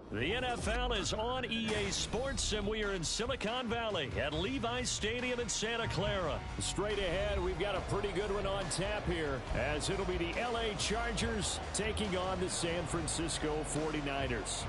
The NFL is on EA Sports, and we are in Silicon Valley at Levi's Stadium in Santa Clara. Straight ahead, we've got a pretty good one on tap here, as it'll be the LA Chargers taking on the San Francisco 49ers.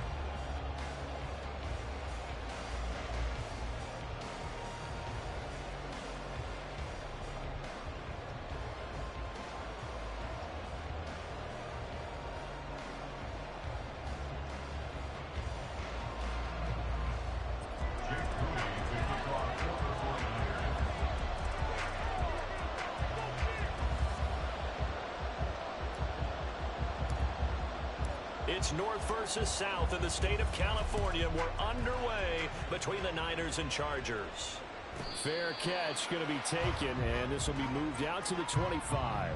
It's north versus south in the state of California. We're underway between the Niners and Chargers. Fair catch going to be taken, and this will be moved out to the 25.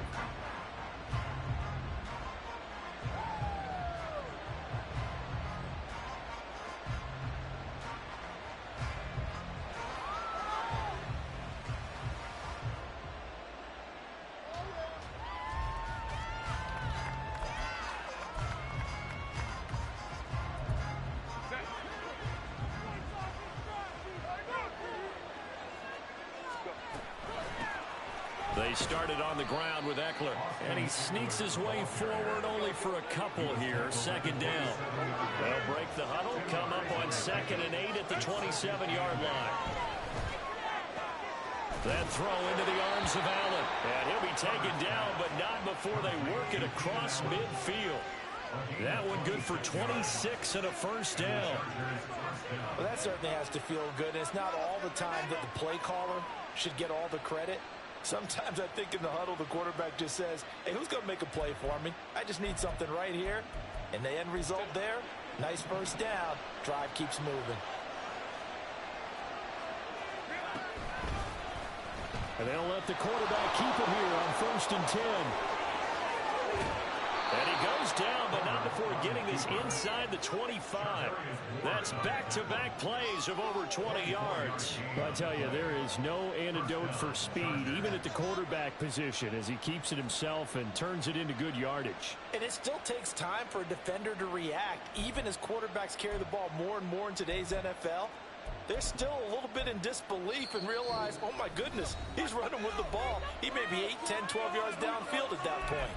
They started on the ground with Eckler, and he sneaks his way forward only for a couple here. Second down. They'll break the huddle, come up on 2nd and 8 at the 27-yard line. That throw into the arms of Allen, and he'll be taken down, but not before they work it across midfield. That one good for 26 and a first down. Well, that certainly has to feel good. It's not all the time that the play caller should get all the credit. Sometimes I think in the huddle, the quarterback just says, hey, who's going to make a play for me? I just need something right here. And the end result there, nice first down. Drive keeps moving. And they'll let the quarterback keep it here on 1st and 10. And he goes down, but not before getting this inside the 25. That's back-to-back plays of over 20 yards. I tell you, there is no antidote for speed, even at the quarterback position, as he keeps it himself and turns it into good yardage. And it still takes time for a defender to react, even as quarterbacks carry the ball more and more in today's NFL. They're still a little bit in disbelief and realize, oh my goodness, he's running with the ball. He may be 8, 10, 12 yards downfield at that point.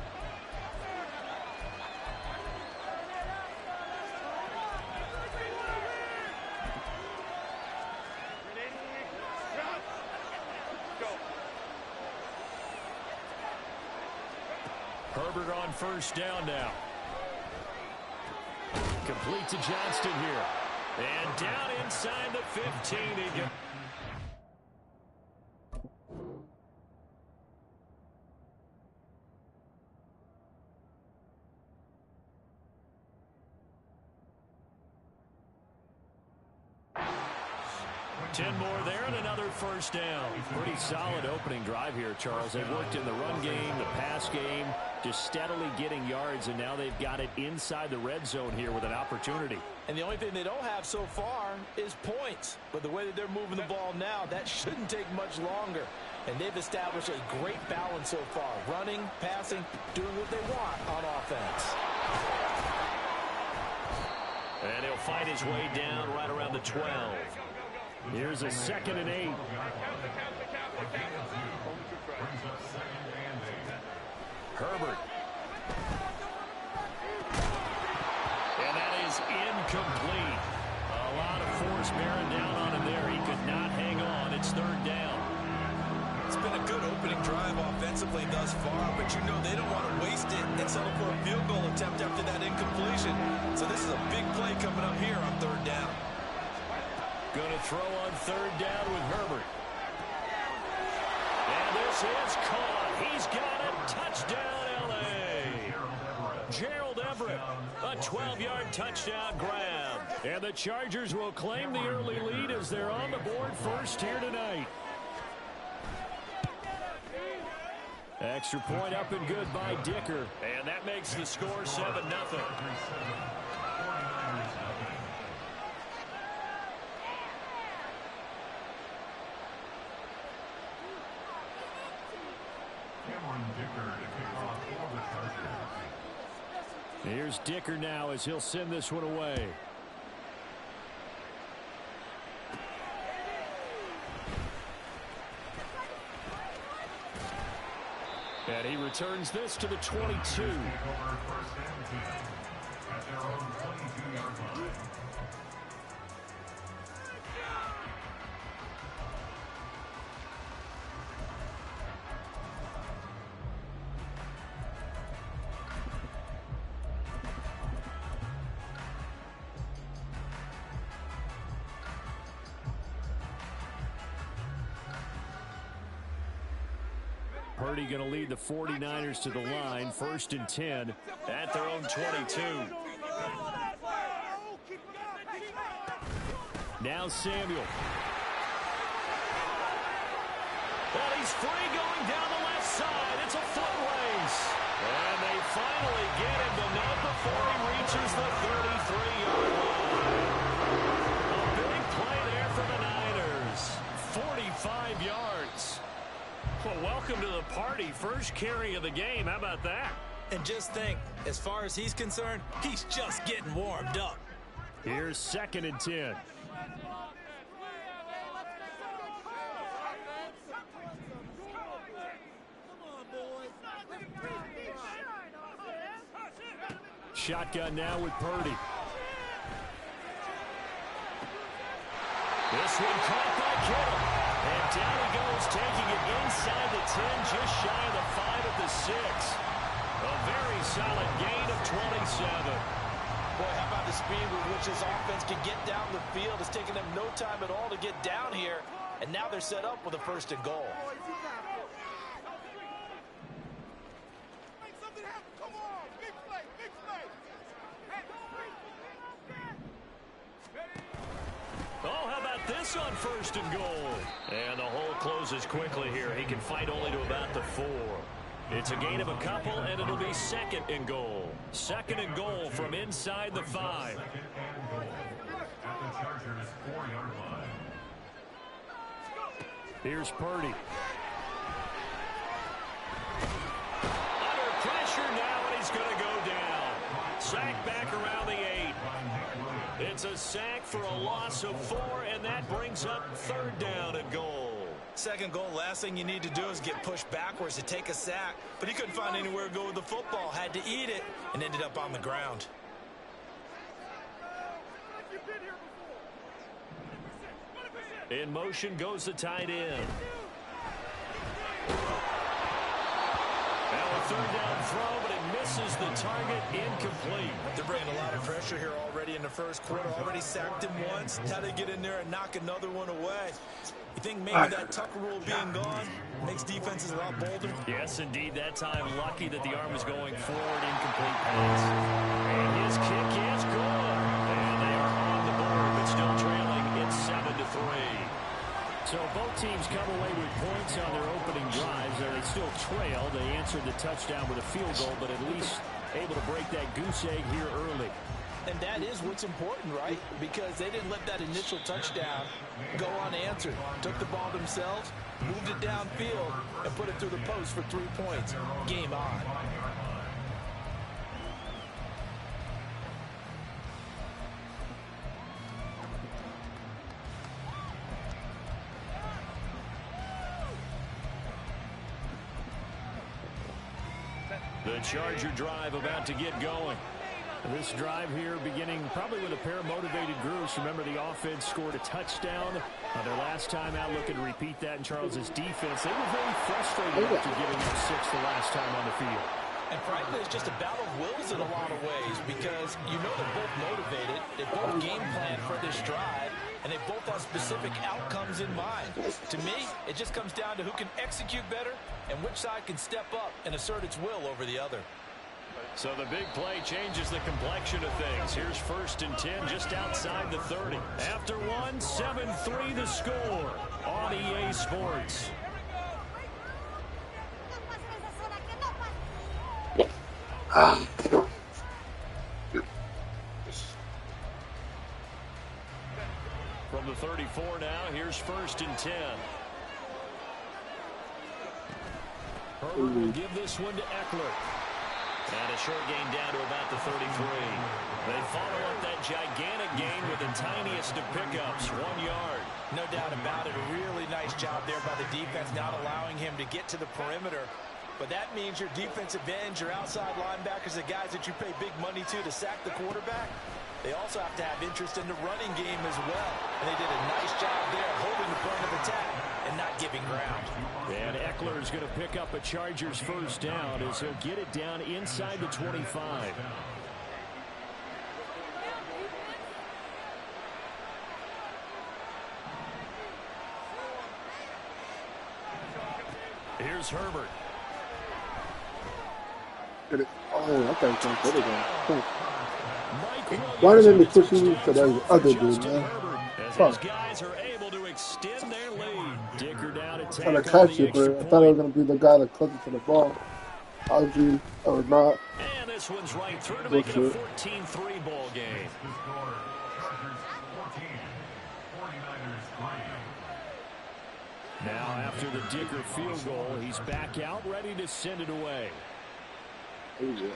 Herbert on first down now. Complete to Johnston here. And down inside the 15. He gets 10 more there and another first down. Pretty solid opening drive here, Charles. They've worked in the run game, the pass game, just steadily getting yards, and now they've got it inside the red zone here with an opportunity. And the only thing they don't have so far is points. But the way that they're moving the ball now, that shouldn't take much longer. And they've established a great balance so far. Running, passing, doing what they want on offense. And he'll fight his way down right around the 12. Here's a 2nd and 8. Herbert. And that is incomplete. A lot of force bearing down on him there. He could not hang on. It's 3rd down. It's been a good opening drive offensively thus far, but you know they don't want to waste it and settle for a field goal attempt after that incompletion. So this is a big play coming up here on 3rd down. Going to throw on 3rd down with Herbert. And this is caught. He's got it. Touchdown, L.A. Gerald Everett, a 12-yard touchdown grab. And the Chargers will claim the early lead as they're on the board first here tonight. Extra point up and good by Dicker. And that makes the score 7-0. Here's Dicker now as he'll send this one away. And he returns this to the 22. Purdy going to lead the 49ers to the line, 1st and 10 at their own 22. Now Samuel. Well, he's free going down the left side. It's a foot race. And they finally get him to net before he reaches the 33-yard line. A big play there for the Niners. 45 yards. Well, welcome to the party. First carry of the game. How about that? And just think, as far as he's concerned, he's just getting warmed up. Here's 2nd and 10. Shotgun now with Purdy. This one caught by Kittle. And down he goes, taking it inside the 10, just shy of the 5 at the 6. A very solid gain of 27. Boy, how about the speed with which his offense can get down the field? It's taken them no time at all to get down here. And now they're set up with a 1st and goal. Oh, how about this on 1st and goal? And the hole closes quickly here. He can fight only to about the 4. It's a gain of a couple, and it'll be 2nd and goal. 2nd and goal from inside the 5. Here's Purdy. Under pressure now, and he's going to go down. Sack back around the 8. It's a sack for a loss of 4, and that brings up 3rd down and goal. 2nd goal, last thing you need to do is get pushed backwards to take a sack. But he couldn't find anywhere to go with the football, had to eat it, and ended up on the ground. In motion goes the tight end. Now a 3rd down throw, but it misses the target, incomplete. They're bringing a lot of pressure here already in the 1st quarter. Already sacked him once. How to get in there and knock another one away. You think maybe that Tucker rule being gone makes defenses a lot bolder? Yes, indeed. That time, lucky that the arm was going forward, incomplete pass. And his kick is good. And they are on the board, but still trailing. It's 7-3. So both teams come away with points on their opening drives. They still trail. They answered the touchdown with a field goal, but at least able to break that goose egg here early. And that is what's important, right? Because they didn't let that initial touchdown go unanswered. Took the ball themselves, moved it downfield, and put it through the post for 3 points. Game on. The Charger drive about to get going. This drive here beginning probably with a pair of motivated groups. Remember, the offense scored a touchdown their last time out. Looking to repeat that in Charles's defense. They were very frustrated after giving up 6 the last time on the field. And frankly, it's just a battle of wills in a lot of ways because you know they're both motivated. They both game plan for this drive, and they both have specific outcomes in mind. To me, it just comes down to who can execute better and which side can step up and assert its will over the other. So the big play changes the complexion of things. Here's 1st and 10 just outside the 30. After one, 7-3 the score on EA Sports. From the 34 now, here's 1st and 10. Herbert will give this one to Eckler. And a short gain down to about the 33. They follow up that gigantic gain with the tiniest of pickups, 1 yard. No doubt about it. A really nice job there by the defense, not allowing him to get to the perimeter. But that means your defensive ends, your outside linebackers, the guys that you pay big money to sack the quarterback, they also have to have interest in the running game as well. And they did a nice job there holding the point of attack and not giving ground. And Eckler is going to pick up a Chargers first down as he'll get it down inside the 25. Here's Herbert. Oh, I thought he was going to put it in. Why didn't they push him to that other dude, man? As guys are able to extend their lead. Dicker down to Trying to catch it, but I thought it was going to be the guy that clutched to the ball. Obviously, or not. And this one's right through to make it a 14-3 ball game. Now, after the Dicker field goal, he's back out, ready to send it away. Oh, yeah.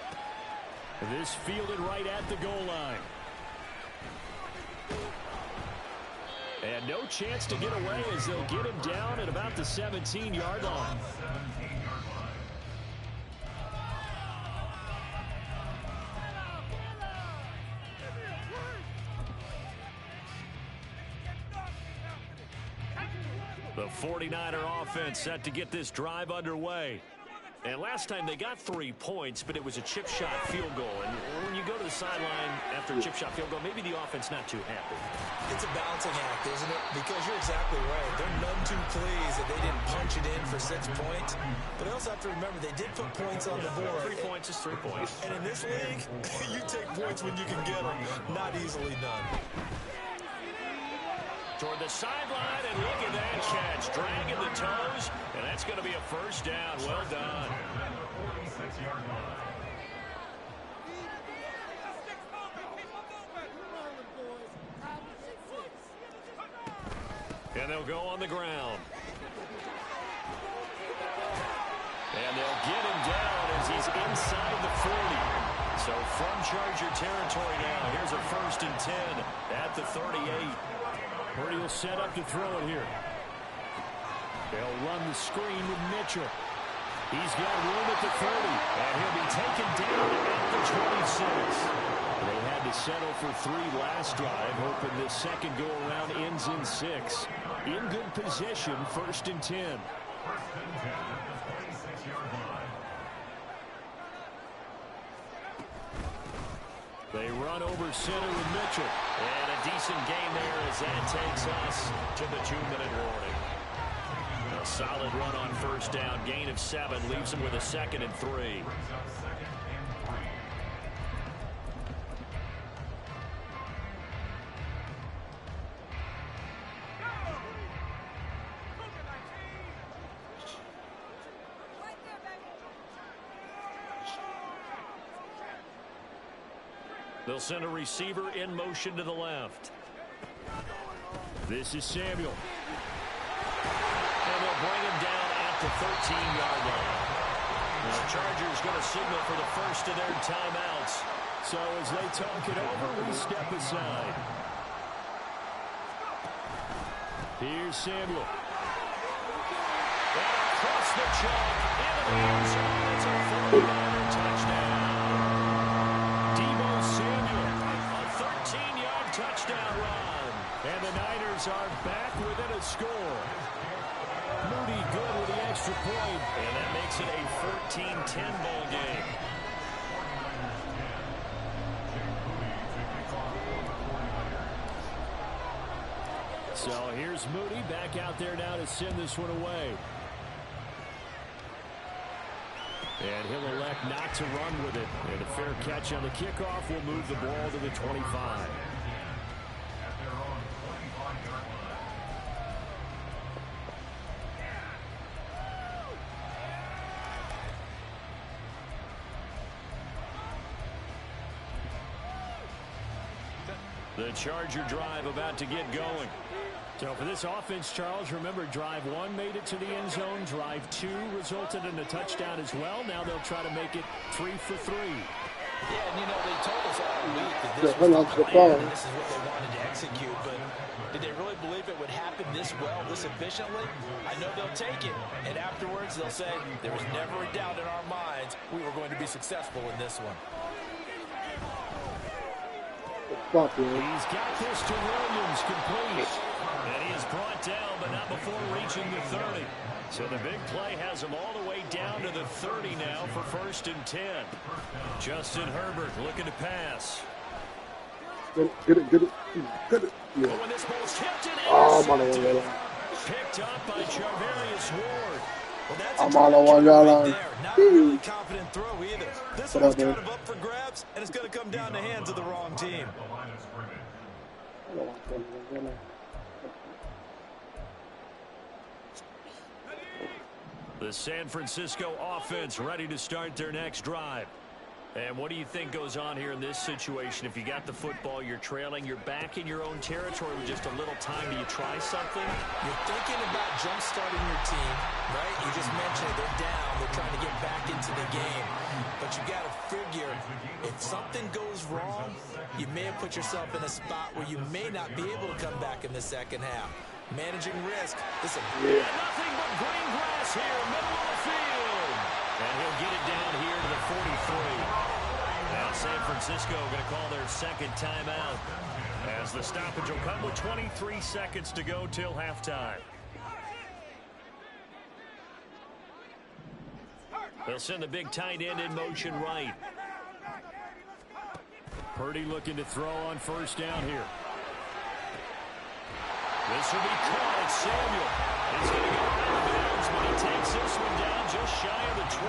This fielded right at the goal line. And no chance to get away as they'll get him down at about the 17-yard line. The 49er offense set to get this drive underway. And last time they got 3 points, but it was a chip shot field goal. And when you go to the sideline after a chip shot field goal, maybe the offense not too happy. It's a balancing act, isn't it? Because you're exactly right. They're none too pleased that they didn't punch it in for 6 points. But they also have to remember they did put points on the board. 3 points is 3 points. And in this league, you take points when you can get them. Not easily done. Toward the sideline, and look at that catch. Dragging the toes, and that's going to be a first down. Well done. And they'll go on the ground. And they'll get him down as he's inside the 40. So from Charger territory now, here's a 1st and 10 at the 38. Purdy will set up to throw it here. They'll run the screen with Mitchell. He's got room at the 30. And he'll be taken down at the 26. They had to settle for 3 last drive, hoping this second go-around ends in 6. In good position, 1st and 10. They run over center with Mitchell. And a decent gain there as that takes us to the 2-minute warning. A solid run on 1st down. Gain of 7 leaves them with a 2nd and 3. They'll send a receiver in motion to the left. This is Samuel. And they'll bring him down at the 13-yard line. The Chargers going to signal for the first of their timeouts. So as they talk it over, we step aside. Here's Samuel. And across the chalk into the end zone. It's a 49er touchdown. Touchdown run. And the Niners are back within a score. Moody good with the extra point. And that makes it a 14-10 ball game. So here's Moody back out there now to send this one away. And he'll elect not to run with it. And a fair catch on the kickoff will move the ball to the 25. The Charger drive about to get going. So for this offense, Charles, remember drive 1 made it to the end zone. Drive 2 resulted in a touchdown as well. Now they'll try to make it 3 for 3. Yeah, and they told us all week that this Hold was on the to the plan ball. and this is what they wanted to execute, but did they really believe it would happen this well, this efficiently? I know they'll take it, and afterwards they'll say, there was never a doubt in our minds we were going to be successful in this one. He's got this to Williams, complete. And he is brought down, but not before reaching the 30. So the big play has him all the way down to the 30 now for 1st and 10. Justin Herbert looking to pass. Get it. Yeah. When this ball's tipped and Oh, man. picked up by Charvarius Ward. Well, that's I'm on the 1 yard line. Not a really confident throw either. This one's kind of up for grabs, and it's going to come down the hands of the wrong team. The San Francisco offense ready to start their next drive. And what do you think goes on here in this situation? If you got the football, you're trailing, you're back in your own territory with just a little time. Do you try something? You're thinking about jump-starting your team, right? You just mentioned it. They're down. They're trying to get back into the game. But you got to figure, if something goes wrong, you may have put yourself in a spot where you may not be able to come back in the second half. Managing risk. Listen, nothing but green grass here, middle of the field. And he'll get it down here to the 43. Now San Francisco going to call their second timeout, as the stoppage will come with 23 seconds to go till halftime. They'll send the big tight end in motion right. Purdy looking to throw on 1st down here. This will be caught. Samuel is going to go out of bounds, but he takes this one down just shy of the 20.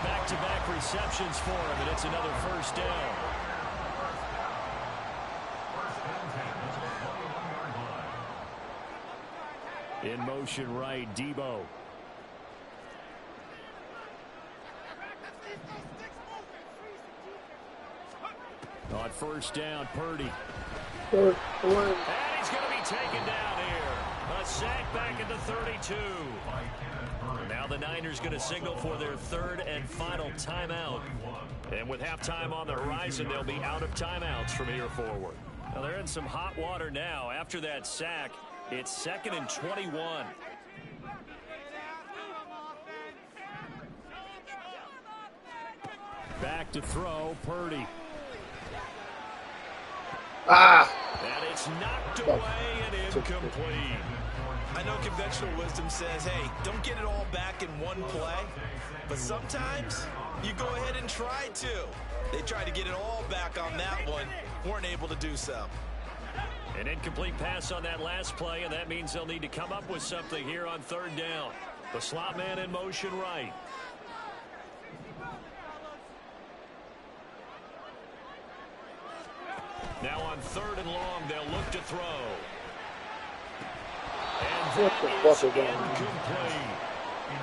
Back-to-back receptions for him, and it's another 1st down. In motion right, Debo. On 1st down, Purdy. And he's going to be taken down here. A sack back at the 32. Now the Niners going to signal for their 3rd and final timeout. And with halftime on the horizon, they'll be out of timeouts from here forward. Now they're in some hot water now. After that sack, it's 2nd and 21. Back to throw, Purdy. And it's knocked away and incomplete. I know conventional wisdom says, hey, don't get it all back in one play. But sometimes you go ahead and try to. They tried to get it all back on that one. Weren't able to do so. An incomplete pass on that last play, and that means they'll need to come up with something here on 3rd down. The slot man in motion right. Now on 3rd and long, they'll look to throw. And that is incomplete.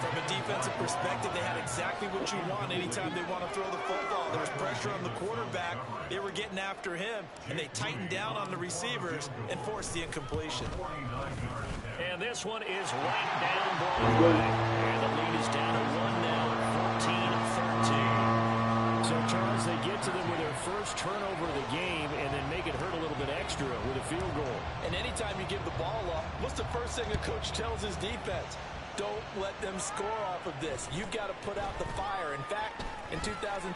From a defensive perspective, they had exactly what you want anytime they want to throw the football. There was pressure on the quarterback. They were getting after him, and they tightened down on the receivers and forced the incompletion. And this one is right down Broadway. And the lead is down to 1 now, 14-13. So, Charles, they get to them with their first turnover of the game and then make it hurt a little bit extra with a field goal. And anytime you give the ball up, what's the first thing a coach tells his defense? Don't let them score off of this. You've got to put out the fire. In fact, in 2021,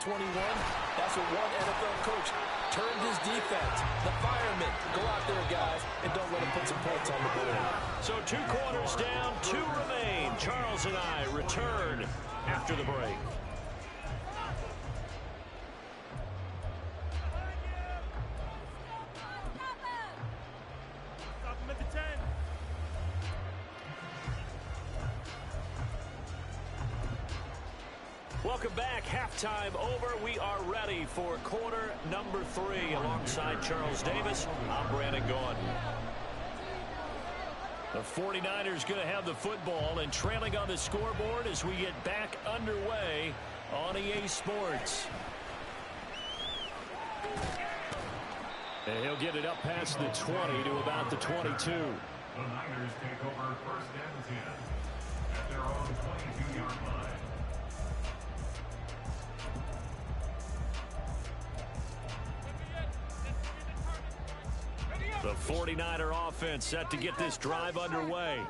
that's what one NFL coach turned his defense. The firemen. Go out there, guys, and don't let them put some points on the board. So 2 quarters down, 2 remain. Charles and I return after the break. Welcome back. Halftime over. We are ready for quarter number 3. Alongside Charles Davis, I'm Brandon Gaughan. The 49ers going to have the football and trailing on the scoreboard as we get back underway on EA Sports. And he'll get it up past the 20 to about the 22. The Niners take over 1st and 10 at their own 22-yard line. The 49er offense set to get this drive underway.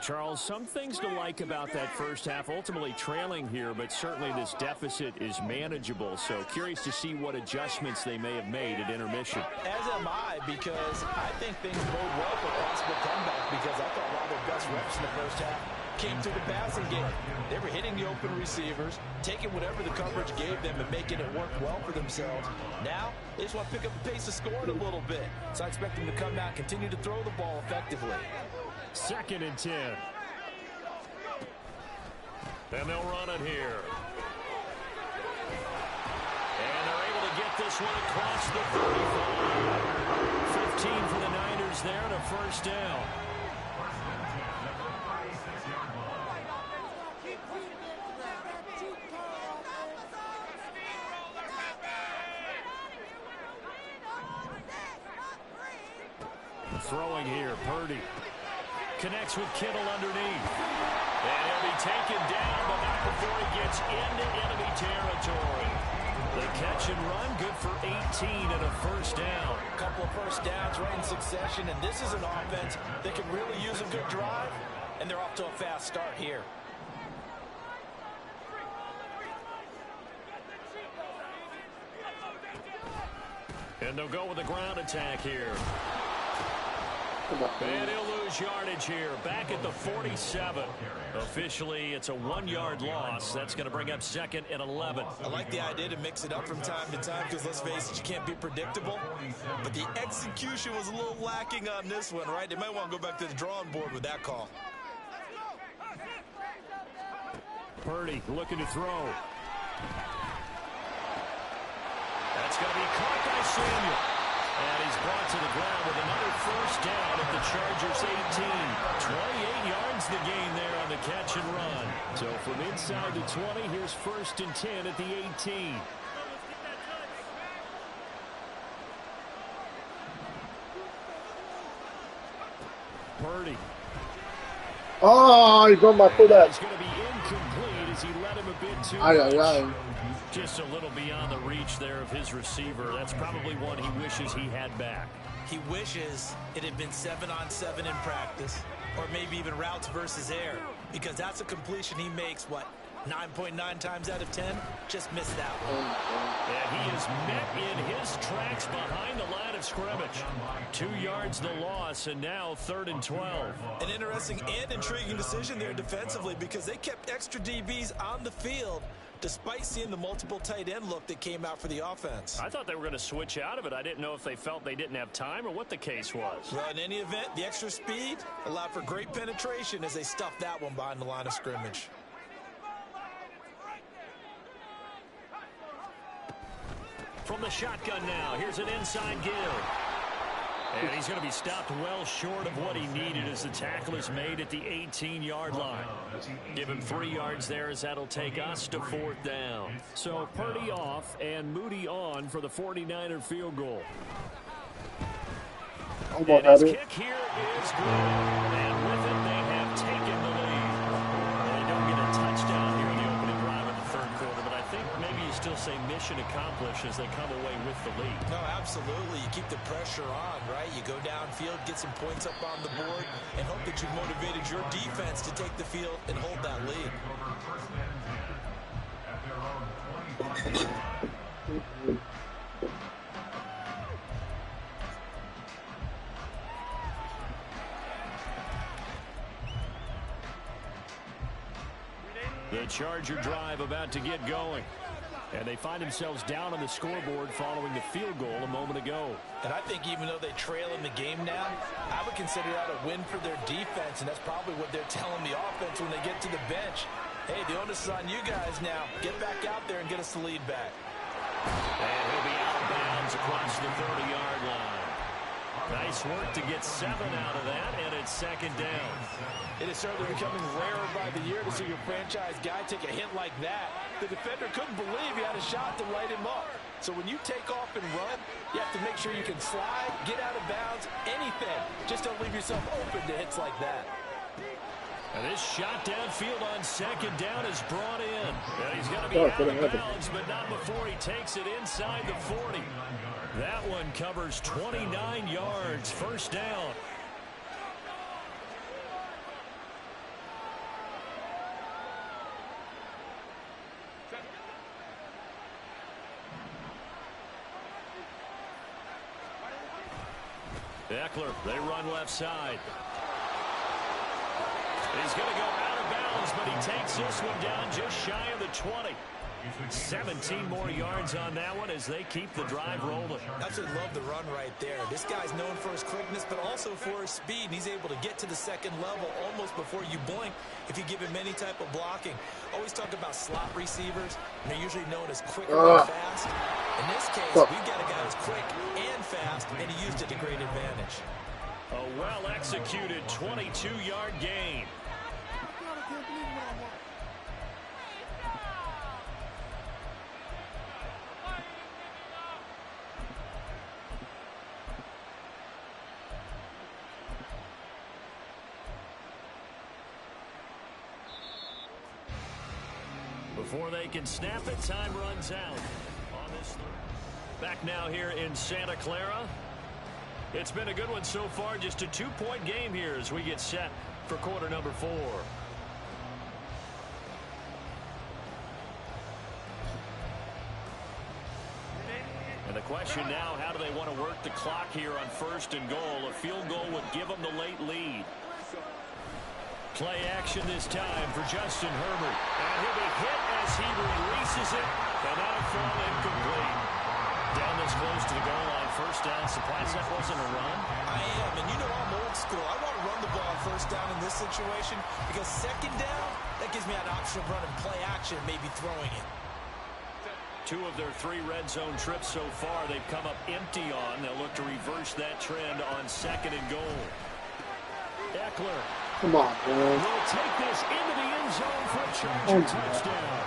Charles, some things to like about that first half. Ultimately trailing here, but certainly this deficit is manageable. So curious to see what adjustments they may have made at intermission. As am I, because I think things bode well for a possible comeback, because I thought a lot of their best reps in the first half came through the passing game. They were hitting the open receivers, taking whatever the coverage gave them and making it work well for themselves. Now, they just want to pick up the pace of scoring a little bit. So I expect them to come out and continue to throw the ball effectively. 2nd and 10. And they'll run it here. And they're able to get this one across the 35. 15 for the Niners there and a first down. Throwing here, Purdy. Connects with Kittle underneath. And he'll be taken down, but not before he gets into enemy territory. The catch and run, good for 18 and a first down. A couple of first downs right in succession, and this is an offense that can really use a good drive, and they're off to a fast start here. And they'll go with a ground attack here. And he'll lose yardage here. Back at the 47. Officially, it's a 1-yard loss. That's going to bring up 2nd and 11. I like the idea to mix it up from time to time because, let's face it, you can't be predictable. But the execution was a little lacking on this one, right? They might want to go back to the drawing board with that call. Purdy looking to throw. That's going to be caught by Samuel. And he's brought to the ground with another first down at the Chargers' 18. 28 yards the gain there on the catch and run. So from inside the 20, here's 1st and 10 at the 18. Purdy. Oh, he's on my foot. It's going to be incomplete as he led him a bit too much. Just a little beyond the reach there of his receiver. That's probably one he wishes he had back. He wishes it had been 7-on-7 in practice, or maybe even routes versus air, because that's a completion he makes, what, 9.9 times out of 10? Just missed that one. And he is met in his tracks behind the line of scrimmage. 2 yards the loss, and now 3rd and 12. An interesting and intriguing decision there defensively, because they kept extra DBs on the field despite seeing the multiple tight end look that came out for the offense. I thought they were going to switch out of it. I didn't know if they felt they didn't have time or what the case was. Well, in any event, the extra speed allowed for great penetration as they stuffed that one behind the line of scrimmage. From the shotgun now, here's an inside give. And he's going to be stopped well short of what he needed as the tackle is made at the 18-yard line. Give him 3 yards there as that'll take us to 4th down. So Purdy off and Moody on for the 49er field goal. And his kick here is good. And with it, they have taken the lead. And they don't get a touchdown here in the opening drive of the 3rd quarter, but I think maybe you still say mission accomplished as they come away with the lead. No, absolutely. You keep the pressure on, right? You go downfield, get some points up on the board, and hope that you've motivated your defense to take the field and hold that lead. The Charger drive about to get going. And they find themselves down on the scoreboard following the field goal a moment ago. And I think even though they trail in the game now, I would consider that a win for their defense, and that's probably what they're telling the offense when they get to the bench. Hey, the onus is on you guys now. Get back out there and get us the lead back. And he'll be out of bounds across the 30-yard line. Nice work to get 7 out of that, and it's 2nd down. It is certainly becoming rarer by the year to see your franchise guy take a hit like that. The defender couldn't believe he had a shot to light him up. So when you take off and run, you have to make sure you can slide, get out of bounds, anything. Just don't leave yourself open to hits like that. And this shot downfield on 2nd down is brought in. And he's going to be out of bounds, but not before he takes it inside the 40. That one covers 29 yards. First down. Eckler, they run left side. He's going to go out of bounds, but he takes this one down just shy of the 20. 17 more yards on that one as they keep the drive rolling. That's what I love the run right there. This guy's known for his quickness, but also for his speed. And he's able to get to the second level almost before you blink if you give him any type of blocking. Always talk about slot receivers, and they're usually known as quick and fast. In this case, we've got a guy who's quick and fast, and he used it to great advantage. A well-executed 22-yard gain. Before they can snap it, time runs out. On this back now here in Santa Clara. It's been a good one so far. Just a 2-point game here as we get set for quarter number 4. And the question now, how do they want to work the clock here on 1st and goal? A field goal would give them the late lead. Play action this time for Justin Herbert. And he'll be hit as he releases it. And that'll fall incomplete. Down this close to the goal line. First down. Surprised that wasn't a run? I am. And you know I'm old school. I want to run the ball on first down in this situation because second down, that gives me an option of running play action, maybe throwing it. 2 of their 3 red zone trips so far they've come up empty on. They'll look to reverse that trend on 2nd and goal. Eckler. Come on, man. Will take this into the end zone for a Charger touchdown.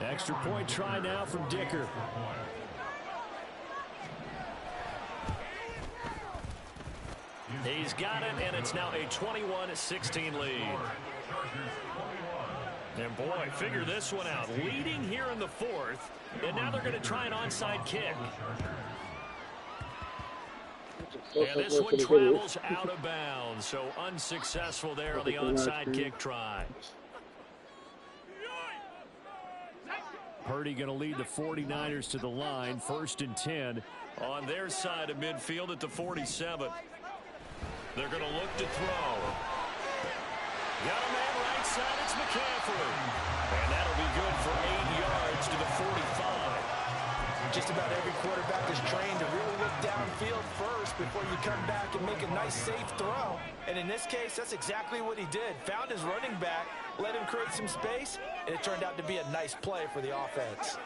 Extra point try now from Dicker. He's got it, and it's now a 21-16 lead. And boy, figure this one out. Leading here in the 4th, and now they're going to try an onside kick. And this one travels out of bounds, so unsuccessful there on the onside kick try. Purdy going to lead the 49ers to the line, 1st and 10 on their side of midfield at the 47. They're going to look to throw. Got a man right side, it's McCaffrey. And that'll be good for 8 yards to the 45. Just about every quarterback is trained to really look downfield first before you come back and make a nice, safe throw. And in this case, that's exactly what he did. Found his running back, let him create some space, and it turned out to be a nice play for the offense.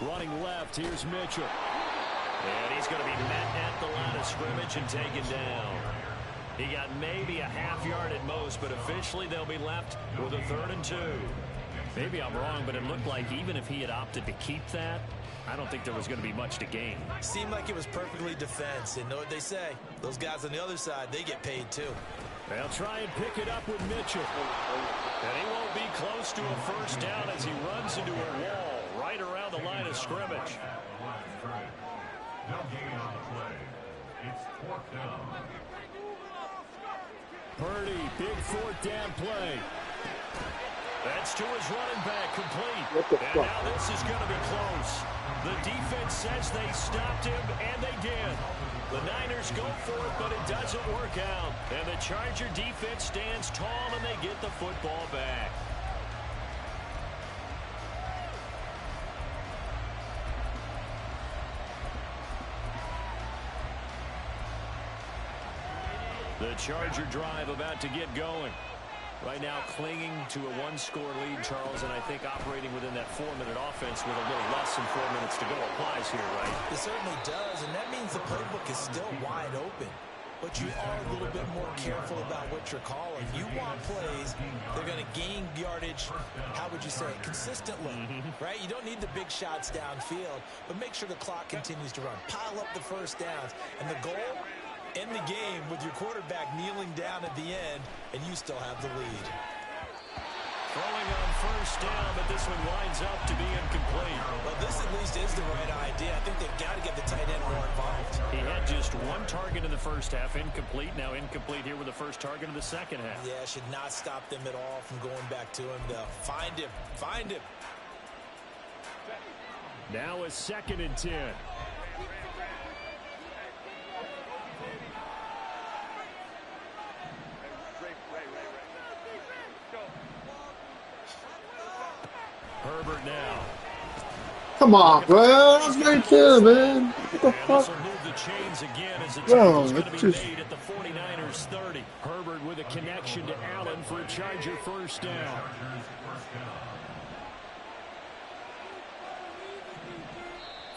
Running left, here's Mitchell. And he's going to be met at the line of scrimmage and taken down. He got maybe a half yard at most, but officially they'll be left with a 3rd and 2. Maybe I'm wrong, but it looked like even if he had opted to keep that, I don't think there was going to be much to gain. Seemed like it was perfectly defense. And know what they say? Those guys on the other side, they get paid too. They'll try and pick it up with Mitchell. And he won't be close to a first down as he runs into a wall right around the line of scrimmage. No gain on the play. It's 4th down. Purdy, big 4th down play. That's to his running back, complete. And now this is going to be close. The defense says they stopped him, and they did. The Niners go for it, but it doesn't work out. And the Charger defense stands tall, and they get the football back. The Charger drive about to get going. Right now clinging to a 1-score lead, Charles, and I think operating within that 4-minute offense with a little less than 4 minutes to go applies here, right? It certainly does, and that means the playbook is still wide open. But you are a little bit more careful about what you're calling. You want plays, they're going to gain yardage, how would you say it, consistently, right? You don't need the big shots downfield, but make sure the clock continues to run. Pile up the first downs, and the goal, end the game with your quarterback kneeling down at the end, and you still have the lead. Throwing on first down, but this one winds up to be incomplete. Well, this at least is the right idea. I think they've got to get the tight end more involved. He had just one target in the first half, incomplete. Now incomplete here with the first target of the second half. Yeah, should not stop them at all from going back to him, though. Find him. Find him. Now a 2nd and 10. Herbert now. Come on, bro. That's right there, man. What the fuck? This will move the chains again as the Bro, tackle's going to be it's just... made at the 49ers 30. Herbert with a connection to Allen for a Charger first down.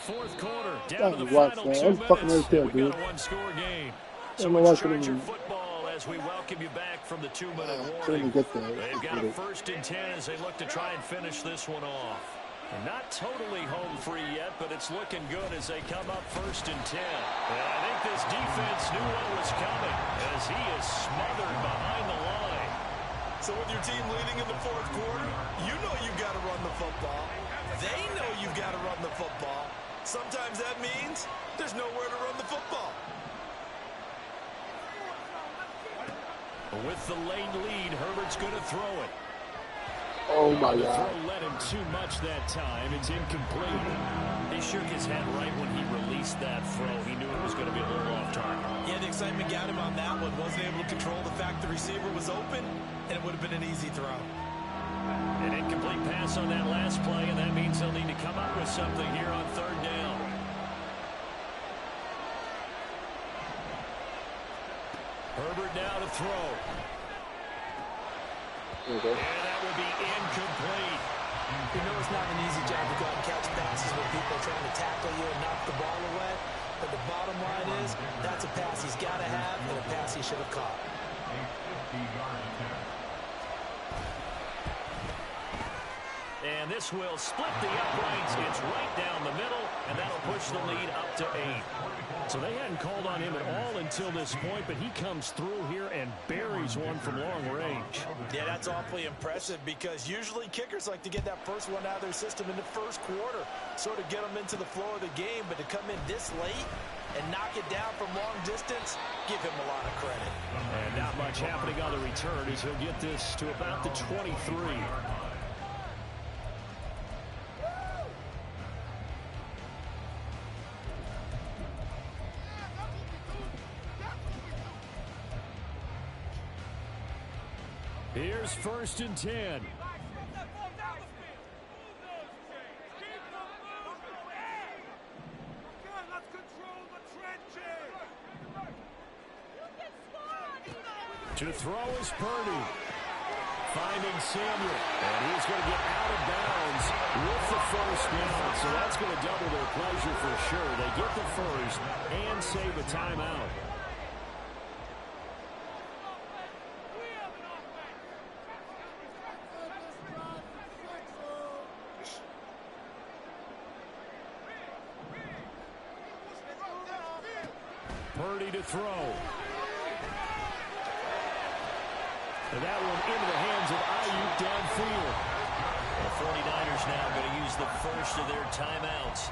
Fourth quarter, down to the Watch, final man. 2 I'm minutes. fucking right there, We dude. got a one-score game. I So don't know why I it's couldn't Charger even... football as we welcome you back from the 2-minute couldn't even warning. get there. They've got a 1st and 10 as they look to try and finish this one off. And not totally home free yet, but it's looking good as they come up 1st and 10. And I think this defense knew what was coming as he is smothered behind the line. So with your team leading in the fourth quarter, you know you've got to run the football. They know you've got to run the football. Sometimes that means there's nowhere to run the football. With the late lead, Herbert's going to throw it. Oh, my The God. throw led him too much that time. It's incomplete. He shook his head right when he released that throw. He knew it was going to be a little off target. Yeah, the excitement got him on that one. Wasn't able to control the fact the receiver was open, and it would have been an easy throw. An incomplete pass on that last play, and that means they'll need to come up with something here on 3rd down. Herbert now to throw. Okay. And that will be incomplete. You know it's not an easy job to go out and catch passes when people are trying to tackle you and knock the ball away. But the bottom line is, that's a pass he's got to have and a pass he should have caught. And this will split the uprights. It's right down the middle, and that'll push the lead up to 8. So they hadn't called on him at all until this point, but he comes through here and buries one from long range. Yeah, that's awfully impressive because usually kickers like to get that first one out of their system in the first quarter, sort of get them into the flow of the game, but to come in this late and knock it down from long distance, give him a lot of credit. And not much happening on the return as he'll get this to about the 23. Here's 1st and 10. To throw is Purdy. Finding Samuel. And he's going to get out of bounds with the first down. So that's going to double their pleasure for sure. They get the first and save a timeout. Purdy to throw. And that one into the hands of Ayuk downfield. The 49ers now going to use the first of their timeouts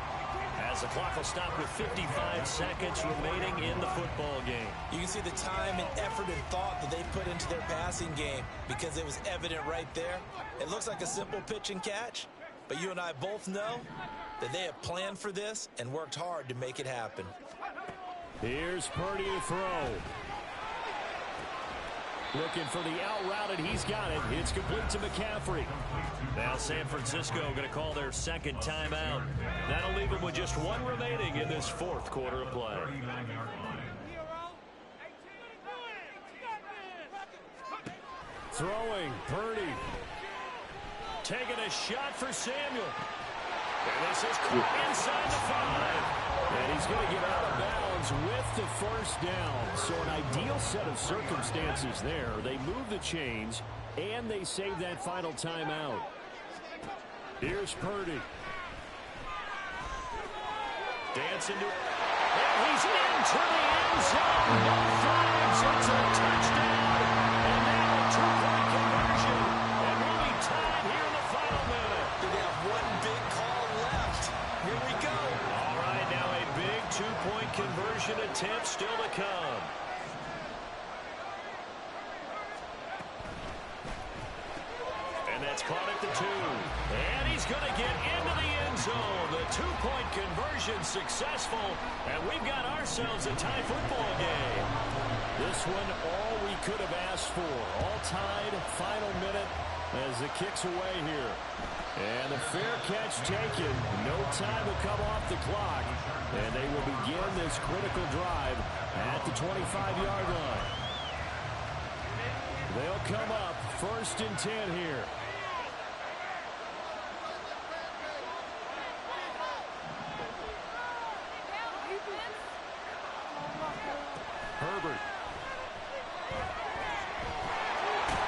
as the clock will stop with 55 seconds remaining in the football game. You can see the time and effort and thought that they put into their passing game because it was evident right there. It looks like a simple pitch and catch, but you and I both know that they have planned for this and worked hard to make it happen. Here's Purdy to throw. Looking for the out route, and he's got it. It's complete to McCaffrey. Now San Francisco going to call their second timeout. That'll leave them with just one remaining in this 4th quarter of play. Throwing, Purdy. Taking a shot for Samuel. And this is caught inside the 5. And he's going to get out of bounds with the first down. So an ideal set of circumstances there. They move the chains, and they save that final timeout. Here's Purdy. Dancing to And he's into the end zone. No flags. It's a touchdown. And now a two-point conversion. And we'll be tied here in the final minute. They have one big call left. Here we go. All right, now a big two-point conversion attempt still to come. And that's caught at the 2. And he's going to get into the end zone. The two-point conversion successful. And we've got ourselves a tie football game. This one, all we could have asked for. All tied, final minute as the kick's away here. And the fair catch taken. No time will come off the clock. And they will begin this critical drive at the 25-yard line. They'll come up 1st and 10 here. Herbert.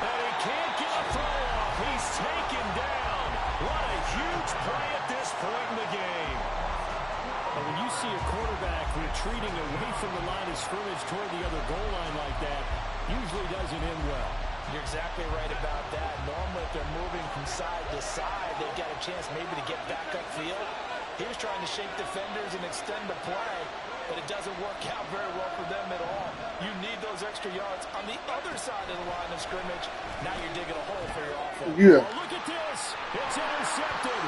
And he can't get a throw off. He's taken down. What a huge play at this point in the game. And when you see a quarterback retreating away from the line of scrimmage toward the other goal line like that, usually doesn't end well. You're exactly right about that. Normally, if they're moving from side to side, they've got a chance maybe to get back upfield. He was trying to shake defenders and extend the play, but it doesn't work out very well for them at all. You need those extra yards on the other side of the line of scrimmage. Now you're digging a hole for your offense. Yeah. Oh, look at this. It's intercepted.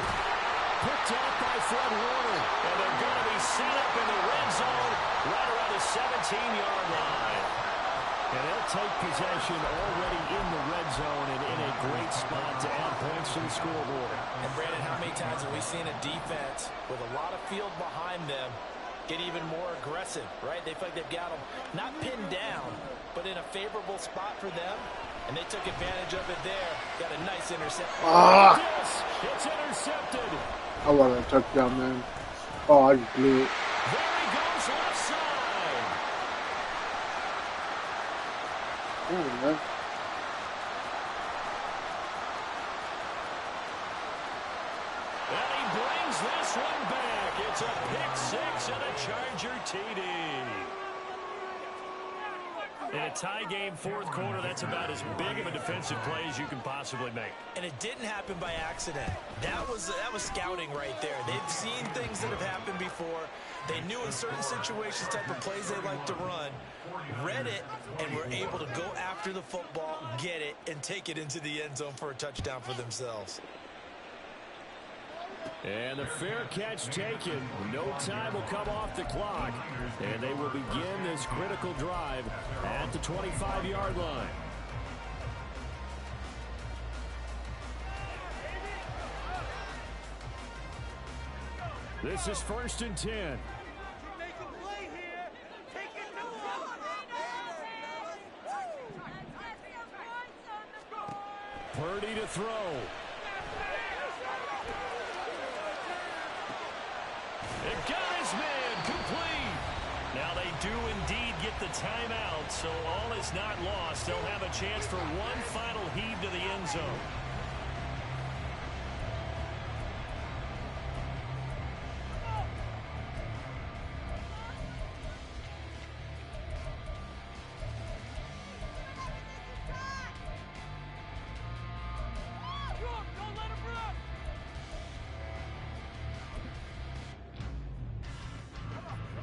Picked up by Fred Warner. And they're going to be set up in the red zone right around the 17-yard line. And they'll take possession already in the red zone and in a great spot to add points to the scoreboard. And Brandon, how many times have we seen a defense with a lot of field behind them get even more aggressive, right? They feel like they've got them not pinned down, but in a favorable spot for them. And they took advantage of it there. Got a nice interception. Ah! Yes, it's intercepted. I want a touchdown, man. Oh, I just blew it. There he goes left side. Oh, man. And he brings this one back. It's a pick 6 and a Charger TD. In a tie game, 4th quarter, that's about as big of a defensive play as you can possibly make. And it didn't happen by accident. That was scouting right there. They've seen things that have happened before. They knew in certain situations type of plays they like to run, read it, and were able to go after the football, get it, and take it into the end zone for a touchdown for themselves. And the fair catch taken. No time will come off the clock. And they will begin this critical drive at the 25-yard line. This is 1st and 10. Purdy to throw. It got his man complete. Now they do indeed get the timeout, so all is not lost. They'll have a chance for one final heave to the end zone.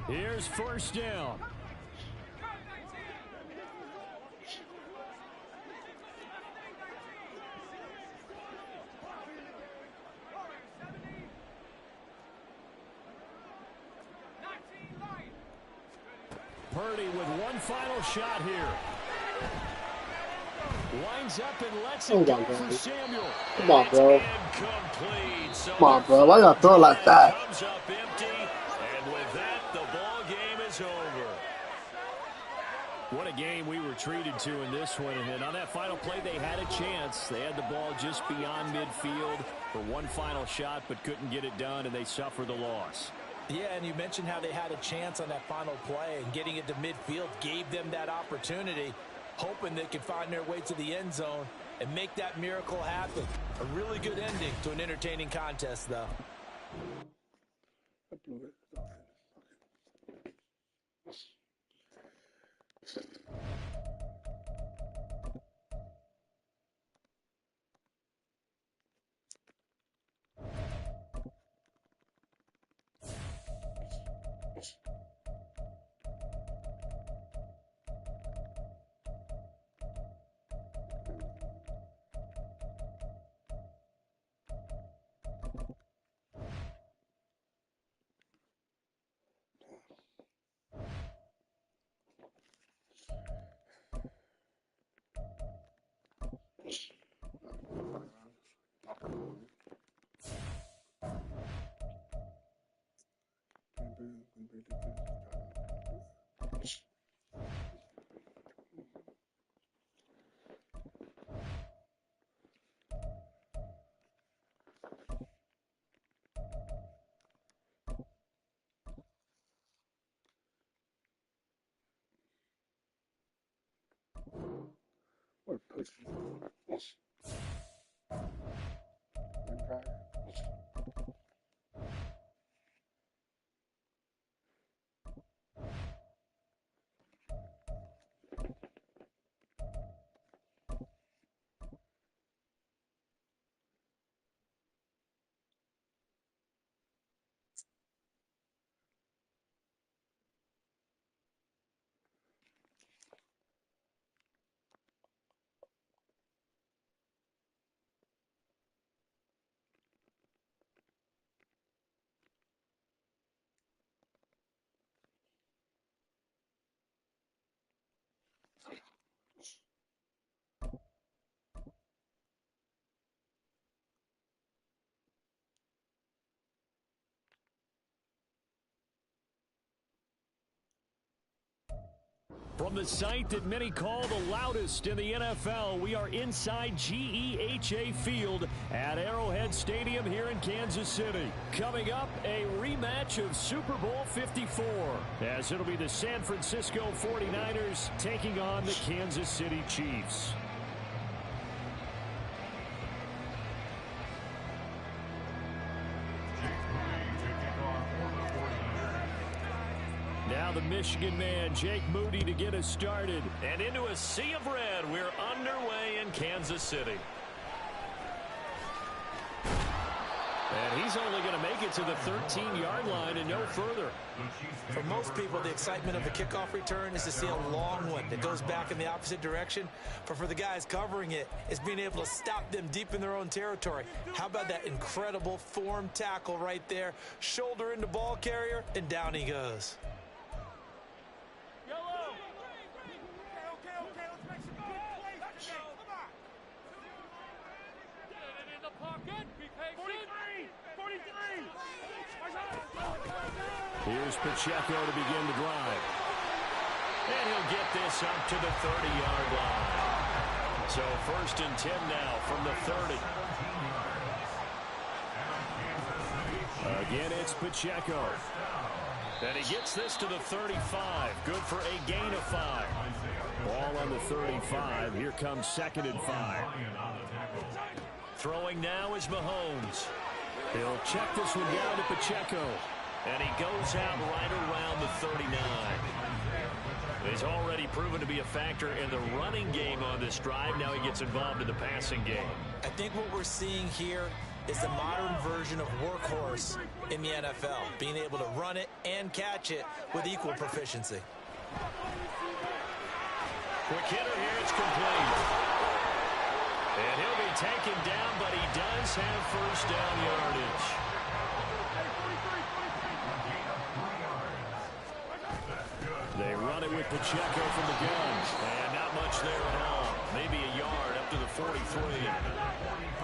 Here's 1st down. Purdy with one final shot here. Winds up and lets it go for Samuel. Come on, bro. Incomplete. So Come on, bro. Why you gotta throw it like that? comes up empty, and with that, the ball game is over. What a game we were treated to in this one. And on that final play, they had a chance. They had the ball just beyond midfield for one final shot, but couldn't get it done, and they suffer the loss. Yeah, and you mentioned how they had a chance on that final play, and getting it to midfield gave them that opportunity, hoping they could find their way to the end zone and make that miracle happen. A really good ending to an entertaining contest, though. We're pushing. From the site that many call the loudest in the NFL, we are inside GEHA Field at Arrowhead Stadium here in Kansas City. Coming up, a rematch of Super Bowl 54, as it'll be the San Francisco 49ers taking on the Kansas City Chiefs. Now the Michigan man, Jake Moody, to get us started. And into a sea of red, we're underway in Kansas City. And he's only going to make it to the 13-yard line and no further. For most people, the excitement of a kickoff return is to see a long one that goes back in the opposite direction. But for the guys covering it, it's being able to stop them deep in their own territory. How about that incredible form tackle right there? Shoulder into ball carrier, and down he goes. Here's Pacheco to begin the drive. And he'll get this up to the 30-yard line. So 1st and 10 now from the 30. Again, it's Pacheco. And he gets this to the 35. Good for a gain of 5. Ball on the 35. Here comes 2nd and 5. Throwing now is Mahomes. He'll check this one down to Pacheco. And he goes out right around the 39. He's already proven to be a factor in the running game on this drive. Now he gets involved in the passing game. I think what we're seeing here is the modern version of workhorse in the NFL, being able to run it and catch it with equal proficiency. Quick hitter here, it's complete. And he'll be taken down, but he does have 1st down yardage. They run it with Pacheco from the gun. And not much there at all. Maybe a yard up to the 43.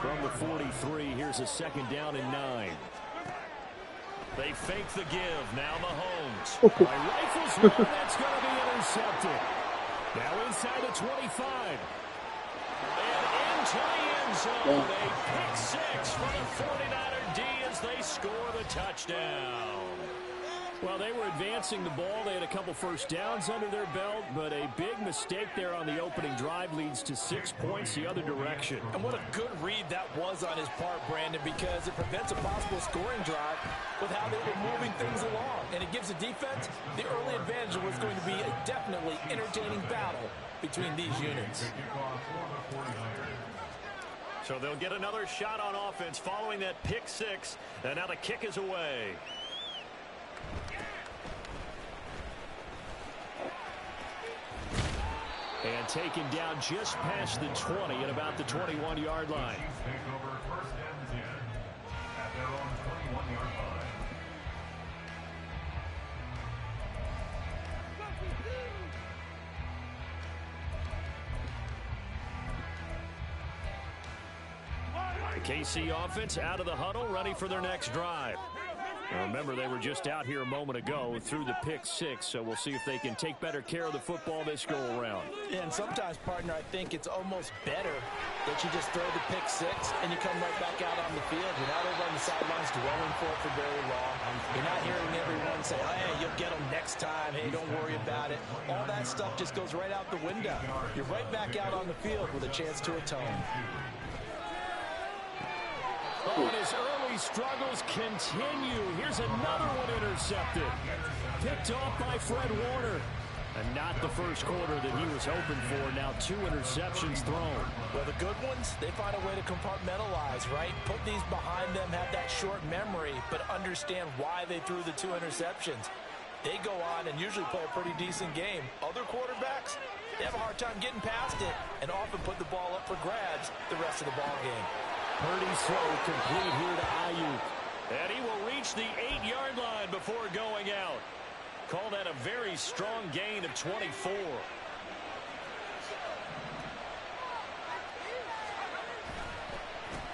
From the 43, here's a 2nd down and 9. They fake the give. Now Mahomes. By rifles one, that's going to be intercepted. Now inside the 25. And into the end zone. A pick 6 for the 49er D as they score the touchdown. Well, they were advancing the ball. They had a couple 1st downs under their belt, but a big mistake there on the opening drive leads to 6 points the other direction. And what a good read that was on his part, Brandon, because it prevents a possible scoring drive with how they were moving things along. And it gives the defense the early advantage of what's going to be a definitely entertaining battle between these units. So they'll get another shot on offense following that pick 6. And now the kick is away. And taken down just past the 20 at about the 21-yard line. Take over 1st and 10 at their own 21-yard line. The KC offense out of the huddle, ready for their next drive. Remember, they were just out here a moment ago through the pick six, so we'll see if they can take better care of the football this go-around. And sometimes, partner, I think it's almost better that you just throw the pick six and you come right back out on the field. You're not over on the sidelines dwelling for it for very long. You're not hearing everyone say, oh, hey, you'll get them next time. Hey, don't worry about it. All that stuff just goes right out the window. You're right back out on the field with a chance to atone. Oh, and his early struggles continue. Here's another one intercepted. Picked off by Fred Warner. And not the first quarter that he was hoping for. Now 2 interceptions thrown. Well, the good ones, they find a way to compartmentalize, right? Put these behind them, have that short memory, but understand why they threw the 2 interceptions. They go on and usually play a pretty decent game. Other quarterbacks, they have a hard time getting past it and often put the ball up for grabs the rest of the ball game. Purdy's throw complete here to Ayuk. And he will reach the 8-yard line before going out. Call that a very strong gain of 24.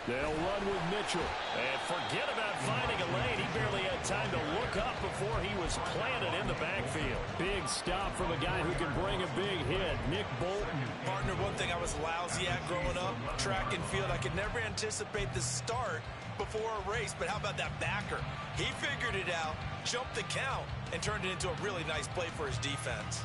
They'll run with Mitchell. And forget about finding a lane. He barely had time to look up before he was planted in the backfield. Big stop from a guy who can bring a big hit, Nick Bolton. Partner, one thing I was lousy at growing up, track and field, I could never anticipate the start before a race, but how about that backer? He figured it out, jumped the count, and turned it into a really nice play for his defense.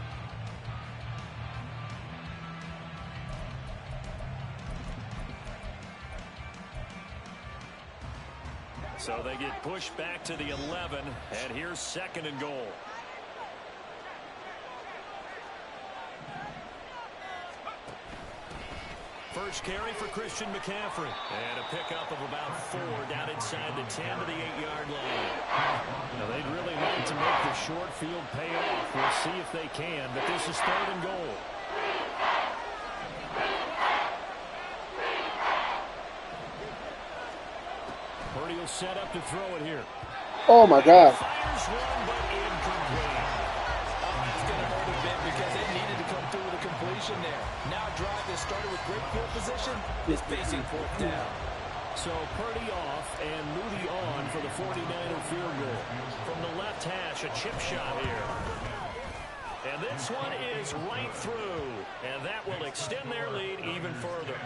So they get pushed back to the 11, and here's 2nd and goal. First carry for Christian McCaffrey. And a pickup of about 4 down inside the 10 to the 8-yard line. Now, they'd really like to make the short field pay off. We'll see if they can, but this is 3rd and goal. Purdy will set up to throw it here. Oh, my God. Fires one, but incomplete. That's going to hurt a bit because they needed to come through with a completion there. Now a drive that started with great field position is facing 4th down. So Purdy off and Moody on for the 49er field goal. From the left hash, a chip shot here. And this one is right through. And that will extend their lead even further.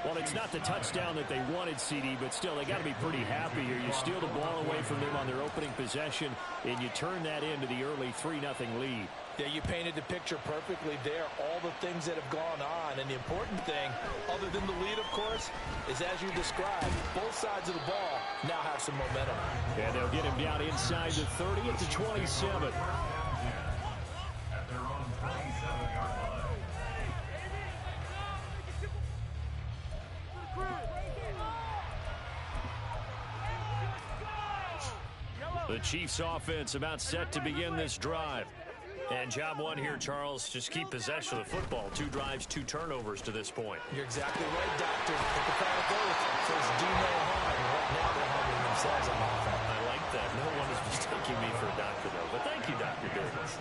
Well, it's not the touchdown that they wanted, CD, but still, they got to be pretty happy here. You steal the ball away from them on their opening possession, and you turn that into the early 3-0 lead. Yeah, you painted the picture perfectly there, all the things that have gone on. And the important thing, other than the lead, of course, is as you described, both sides of the ball now have some momentum. And they'll get him down inside the 30 at the 27. At their own 27-yard line. The Chiefs offense about set to begin this drive. And job one here, Charles, just keep possession of the football. 2 drives, 2 turnovers to this point. You're exactly right, Doctor. Hit the crowd goes. First, do no harm. Right now, they're harming themselves on offense. I like that. No one is mistaking me for a doctor, though. But thank you, Dr. Davis.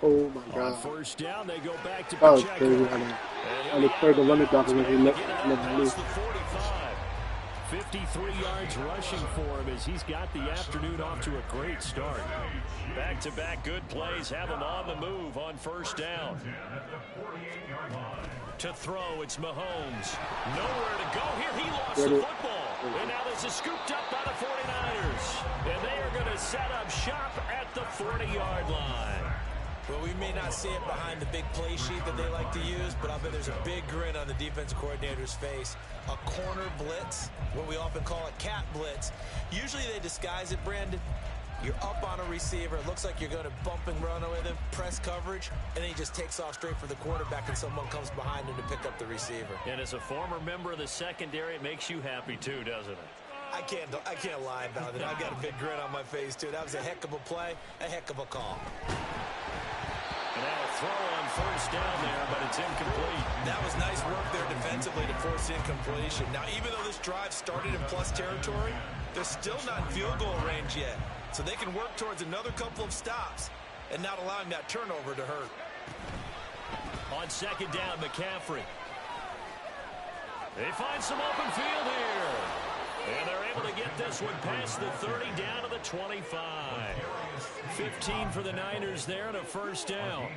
Oh, my God. On first down, they go back to That was Pacheco. crazy. I declared the limit down when he let him loose. 53 yards rushing for him as he's got the afternoon off to a great start. Back-to-back good plays have him on the move on first down. To throw, it's Mahomes. Nowhere to go here. He lost the football. And now this is scooped up by the 49ers. And they are going to set up shop at the 40-yard line. Well, we may not see it behind the big play sheet that they like to use, but I bet there's a big grin on the defensive coordinator's face. A corner blitz, what we often call a cat blitz. Usually they disguise it, Brandon. You're up on a receiver. It looks like you're going to bump and run with him, press coverage, and then he just takes off straight for the quarterback, and someone comes behind him to pick up the receiver. And as a former member of the secondary, it makes you happy too, doesn't it? I can't lie about it. I've got a big grin on my face, too. That was a heck of a play, a heck of a call. And now a throw on first down there, but it's incomplete. That was nice work there defensively to force incompletion. Now, even though this drive started in plus territory, they're still not in field goal range yet. So they can work towards another couple of stops and not allowing that turnover to hurt. On second down, McCaffrey. They find some open field here. And they're able to get this one past the 30 down to the 25. 15 for the Niners there and a first down.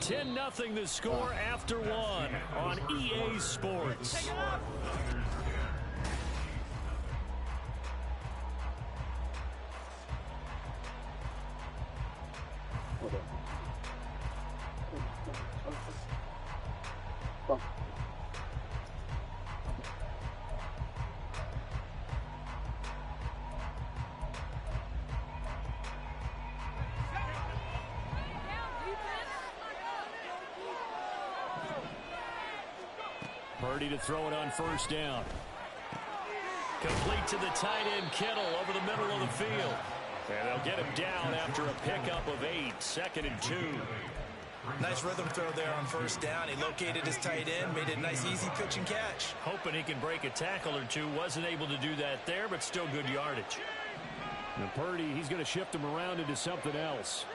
10-0 the score after one on EA Sports. Purdy to throw it on first down. Complete to the tight end, Kittle, over the middle of the field. And they'll get him down after a pickup of 8, 2nd and 2. Nice rhythm throw there on first down. He located his tight end, made it a nice easy pitch and catch. Hoping he can break a tackle or two. Wasn't able to do that there, but still good yardage. And Purdy, he's going to shift him around into something else.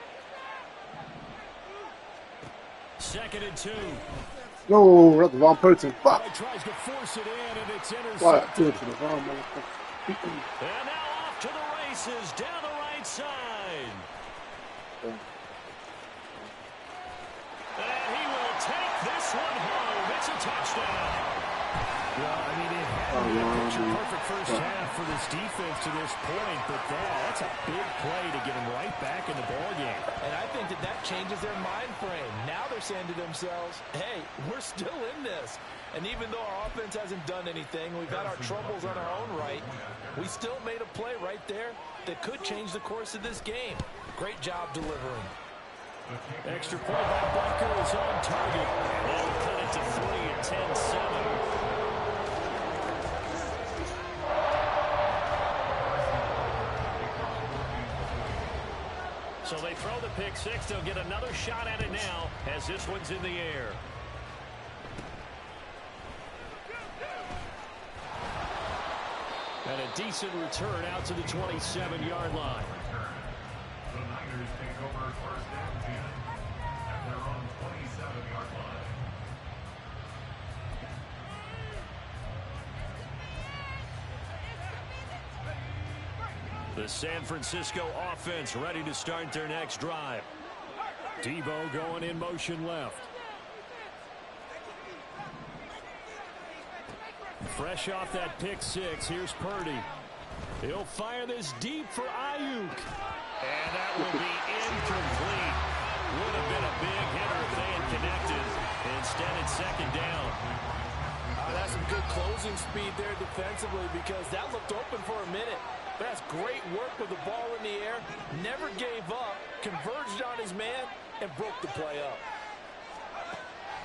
2nd and 2. No, that's the wrong person. Fuck. He tries to force it in, and it's Why? intercepted. To the wrong motherfucker. And now off to the races down the right side. And he will take this one home. It's a touchdown. Well, I mean, it had been a picture-perfect first half for this defense to this point, but that's a big play to get them right back in the ballgame. And I think that changes their mind frame. Now they're saying to themselves, hey, we're still in this. And even though our offense hasn't done anything, we've had our troubles on our own right, we still made a play right there that could change the course of this game. Great job delivering. Extra point by Bucker is on target. They'll cut it to 3 at 10-7. So they throw the pick six. They'll get another shot at it now as this one's in the air. And a decent return out to the 27-yard line. The Niners take over first and 10 at their own 27-yard line. The San Francisco offense ready to start their next drive. Debo going in motion left. Fresh off that pick six, here's Purdy. He'll fire this deep for Ayuk. And that will be incomplete. Would have been a big hitter if they had connected. Instead, it's 2nd down. That's some good closing speed there defensively because that looked open for a minute. But that's great work with the ball in the air. Never gave up, converged on his man, and broke the play up.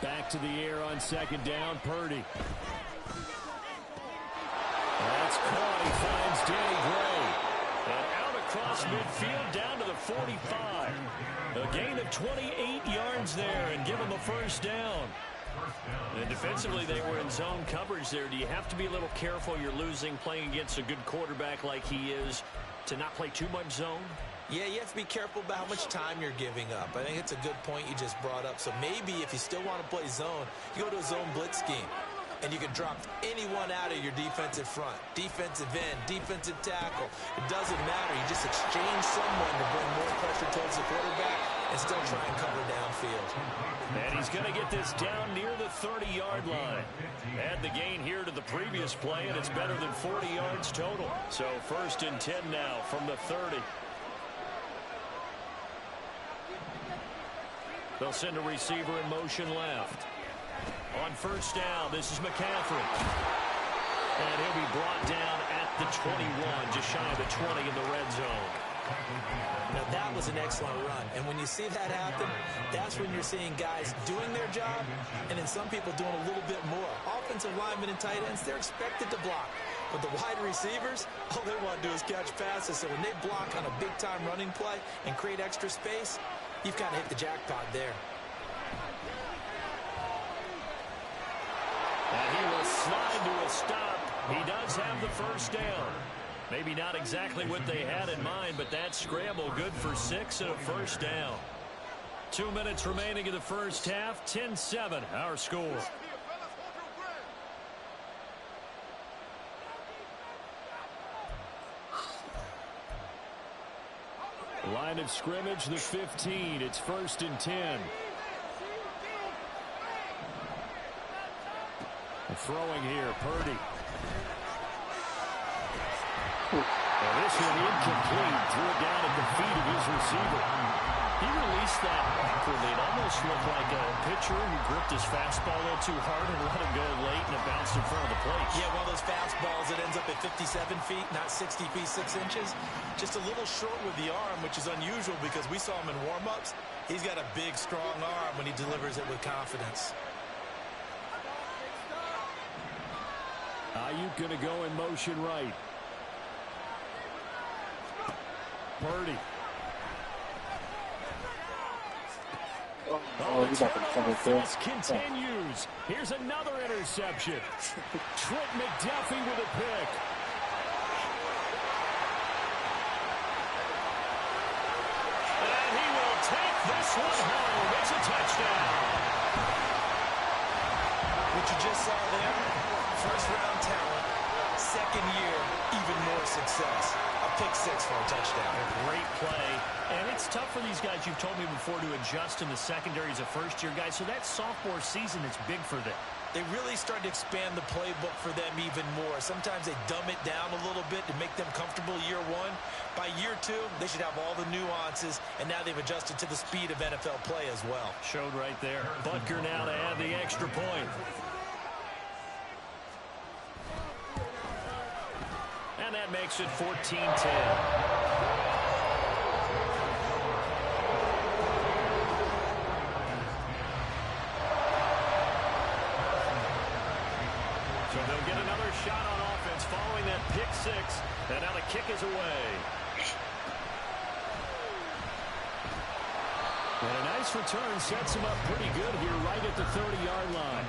Back to the air on 2nd down, Purdy. That's caught. He finds Danny Gray. And out across midfield down to the 45. A gain of 28 yards there and give him a first down. And defensively, they were in zone coverage there. Do you have to be a little careful? You're losing playing against a good quarterback like he is to not play too much zone? Yeah, you have to be careful about how much time you're giving up. I think it's a good point you just brought up. So maybe if you still want to play zone, you go to a zone blitz scheme. And you can drop anyone out of your defensive front. Defensive end, defensive tackle. It doesn't matter. You just exchange someone to bring more pressure towards the quarterback and still try and cover downfield. And he's going to get this down near the 30-yard line. Add the gain here to the previous play, and it's better than 40 yards total. So 1st and 10 now from the 30. They'll send a receiver in motion left. On first down, this is McCaffrey. And he'll be brought down at the 21, just shy of the 20 in the red zone. Now, that was an excellent run. And when you see that happen, that's when you're seeing guys doing their job and then some people doing a little bit more. Offensive linemen and tight ends, they're expected to block. But the wide receivers, all they want to do is catch passes. So when they block on a big-time running play and create extra space, you've kind of hit the jackpot there. And he will slide to a stop. He does have the first down. Maybe not exactly what they had in mind, but that scramble good for 6 and a first down. 2 minutes remaining in the first half. 10-7, our score. Line of scrimmage, the 15. It's 1st and 10. Throwing here, Purdy. And this one incomplete. Threw it down at the feet of his receiver. He released that awkwardly. It almost looked like a pitcher who gripped his fastball a little too hard and let it go late, and it bounced in front of the plate. Yeah, one of those fastballs that ends up at 57 feet, not 60 feet, 6 inches. Just a little short with the arm, which is unusual because we saw him in warm-ups. He's got a big, strong arm when he delivers it with confidence. Ayuk going to go in motion right. Purdy. Oh, he's not going to come there. Continues. Here's another interception. Trent McDuffie with a pick. And he will take this one home. It's a touchdown. What you just saw there, first-round talent, second year, even more success. A pick six for a touchdown. A great play. And it's tough for these guys, you've told me before, to adjust in the secondary as a first-year guy. So that sophomore season is big for them. They really started to expand the playbook for them even more. Sometimes they dumb it down a little bit to make them comfortable year one. By year two, they should have all the nuances, and now they've adjusted to the speed of NFL play as well. Showed right there. Butker now to add the extra point. And that makes it 14-10. So they'll get another shot on offense following that pick six. And now the kick is away. And a nice return sets him up pretty good here right at the 30-yard line.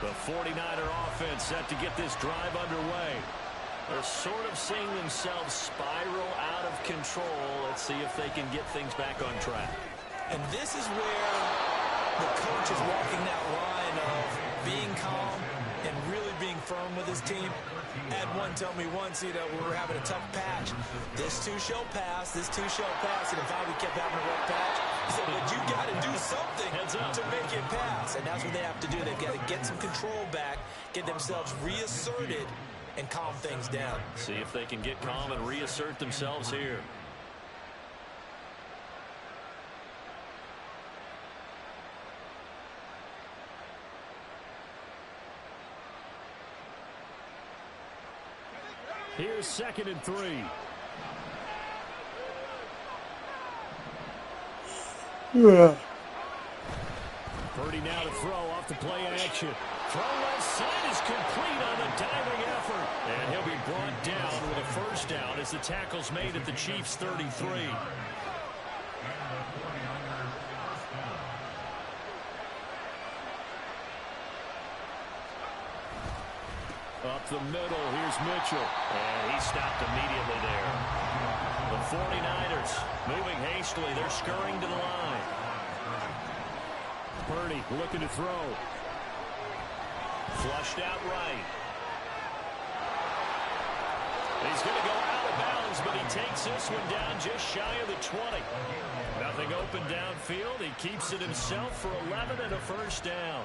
The 49er offense set to get this drive underway. They're sort of seeing themselves spiral out of control. Let's see if they can get things back on track. And this is where the coach is walking that line of being calm and really being firm with his team. I had one tell me once, we were having a tough patch. This too shall pass, this too shall pass. And if we kept having a rough patch, he said, but you got to do something to make it pass. And that's what they have to do. They've got to get some control back, get themselves reasserted, and calm things down. See if they can get calm and reassert themselves here. Here's 2nd and 3. Purdy now to throw off the play action. Throw left side is complete on the diving effort. And he'll be brought down with a first down as the tackle's made at the Chiefs' 33. Up the middle, here's Mitchell. And he stopped immediately there. The 49ers moving hastily. They're scurrying to the line. Purdy looking to throw. Flushed out right. He's going to go out of bounds, but he takes this one down just shy of the 20. Nothing open downfield. He keeps it himself for 11 and a first down.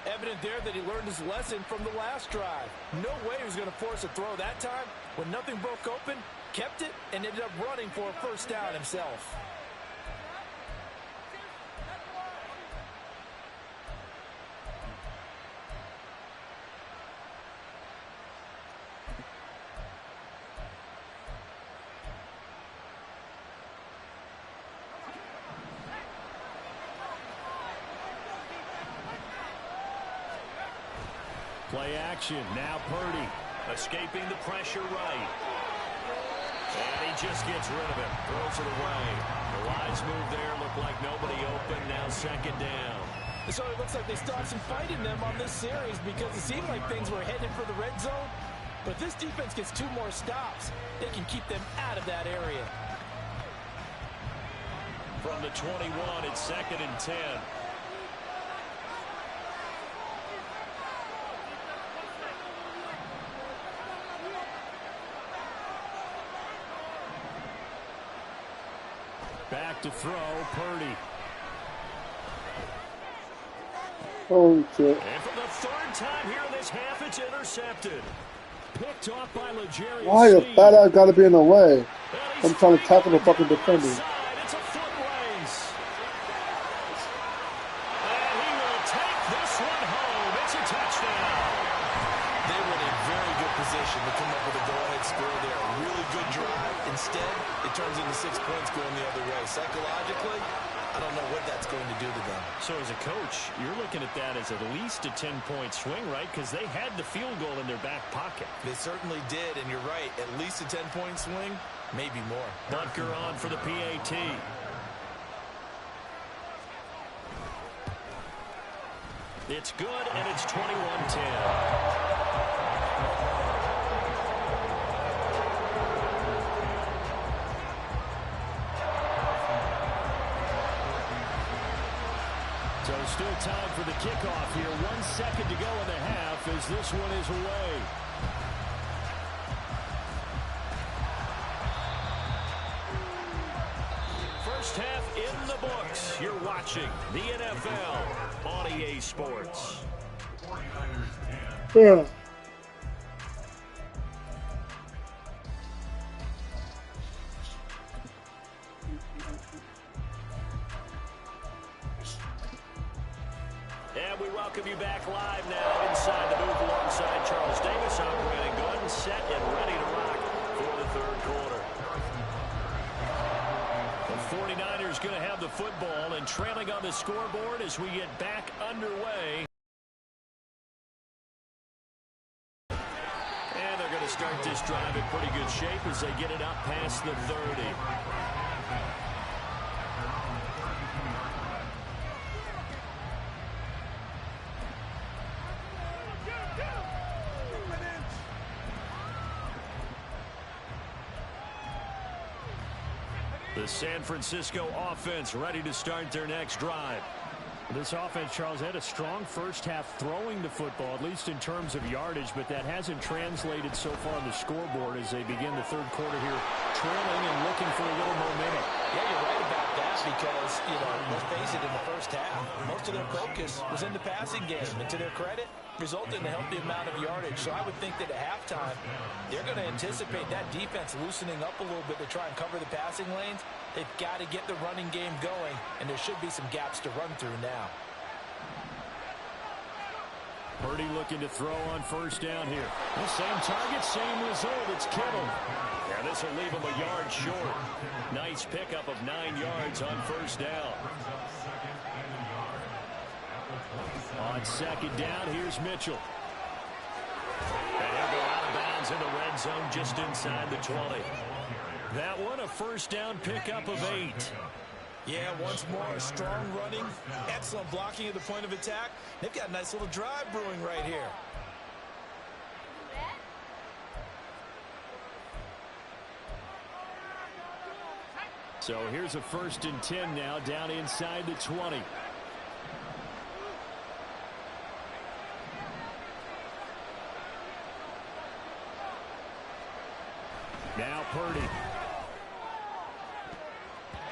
Evident there that he learned his lesson from the last drive. No way he was going to force a throw that time. When nothing broke open, kept it, and ended up running for a first down himself. Play action, now Purdy. Escaping the pressure right. And he just gets rid of it. Throws it away. The wise move there. Looked like nobody open. Now 2nd down. So it looks like they still have some fight in them on this series because it seemed like things were headed for the red zone. But this defense gets 2 more stops. They can keep them out of that area. From the 21, it's 2nd and 10. Back to throw, Purdy. Oh, shit. And for the 3rd time here in this half, it's intercepted. Picked off by Legarius. Why the fat ass gotta be in the way? I'm trying to tackle the fucking defender. It's a foot race. And he will take this one home. It's a touchdown. They were in a very good position to come up with a go-ahead score there. A really good drive. Instead, it turns into 6 points going the other way. Psychologically, I don't know what that's going to do to them. So as a coach, you're looking at that as at least a 10-point swing, right? Because they had the field goal in their back pocket. They certainly did, and you're right. At least a 10-point swing, maybe more. Butker on for the PAT. It's good, and it's 21-10. So still time for the kickoff here. 1 second to go in the half as this one is away. First half in the books. You're watching the NFL on EA Sports. Yeah. And we welcome you back live now inside the booth alongside Charles Davis. I'm Brandon Gordon, set and ready to rock for the 3rd quarter. The 49ers going to have the football and trailing on the scoreboard as we get back underway. And they're going to start this drive in pretty good shape as they get it up past the 30. The San Francisco offense ready to start their next drive. This offense, Charles, had a strong first half throwing the football, at least in terms of yardage, but that hasn't translated so far on the scoreboard as they begin the 3rd quarter here, trailing and looking for a little momentum. Yeah, you're right about that because, let's face it, in the first half, most of their focus was in the passing game. And to their credit, resulted in a healthy amount of yardage. So I would think that at halftime, they're going to anticipate that defense loosening up a little bit to try and cover the passing lanes. They've got to get the running game going, and there should be some gaps to run through now. Purdy looking to throw on first down here. The same target, same result. It's Kittle. Yeah, this will leave him a yard short. Nice pickup of 9 yards on first down. On second down, here's Mitchell. And he'll go out of bounds in the red zone just inside the 20. That one a first down pickup of 8. Yeah, once more, strong running, excellent blocking at the point of attack. They've got a nice little drive brewing right here. So here's a 1st and 10 now, down inside the 20. Now Purdy.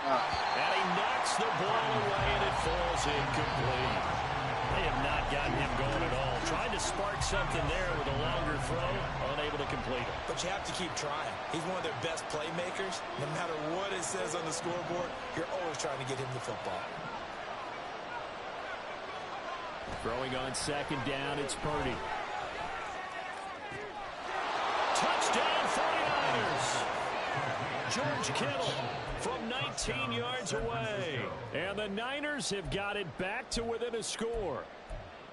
And he knocks the ball away, and it falls incomplete. They have not gotten him going at all. Tried to spark something there with a longer throw, unable to complete it. But you have to keep trying. He's one of their best playmakers. No matter what it says on the scoreboard, you're always trying to get him the football. Throwing on second down, it's Purdy. Touchdown 49ers. George Kittle from 19 yards away. And the Niners have got it back to within a score.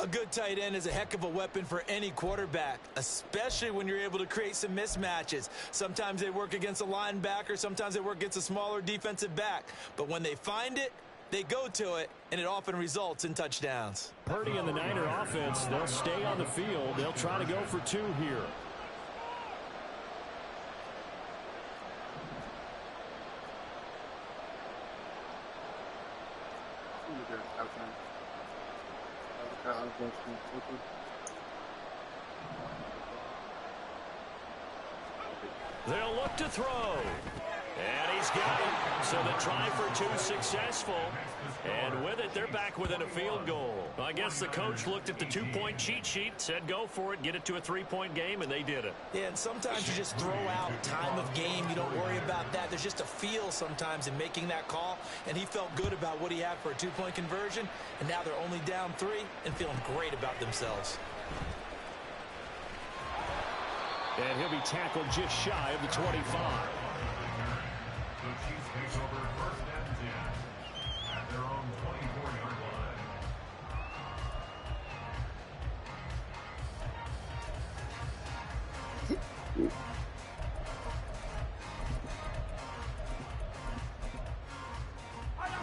A good tight end is a heck of a weapon for any quarterback, especially when you're able to create some mismatches. Sometimes they work against a linebacker, sometimes they work against a smaller defensive back. But when they find it, They go to it, and it often results in touchdowns. Purdy and the Niner offense, they'll stay on the field. They'll try to go for 2 here. They'll look to throw. And he's got it. So the try for 2 successful. And with it, they're back within a field goal. I guess the coach looked at the 2-point cheat sheet, said go for it, get it to a 3-point game, and they did it. Yeah, and sometimes you just throw out time of game. You don't worry about that. There's just a feel sometimes in making that call. And he felt good about what he had for a 2-point conversion. And now they're only down 3 and feeling great about themselves. And he'll be tackled just shy of the 25. The Chiefs take over 1st and 10 at their own 24-yard line.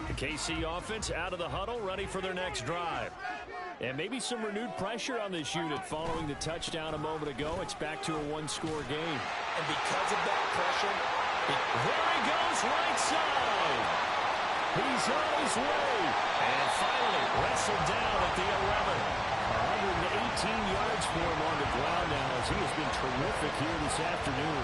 The KC offense out of the huddle, ready for their next drive. And maybe some renewed pressure on this unit following the touchdown a moment ago. It's back to a 1-score game. And because of that pressure, there he goes right side. He's on his way. And finally wrestled down at the 11. 118 yards for him on the ground now as he has been terrific here this afternoon.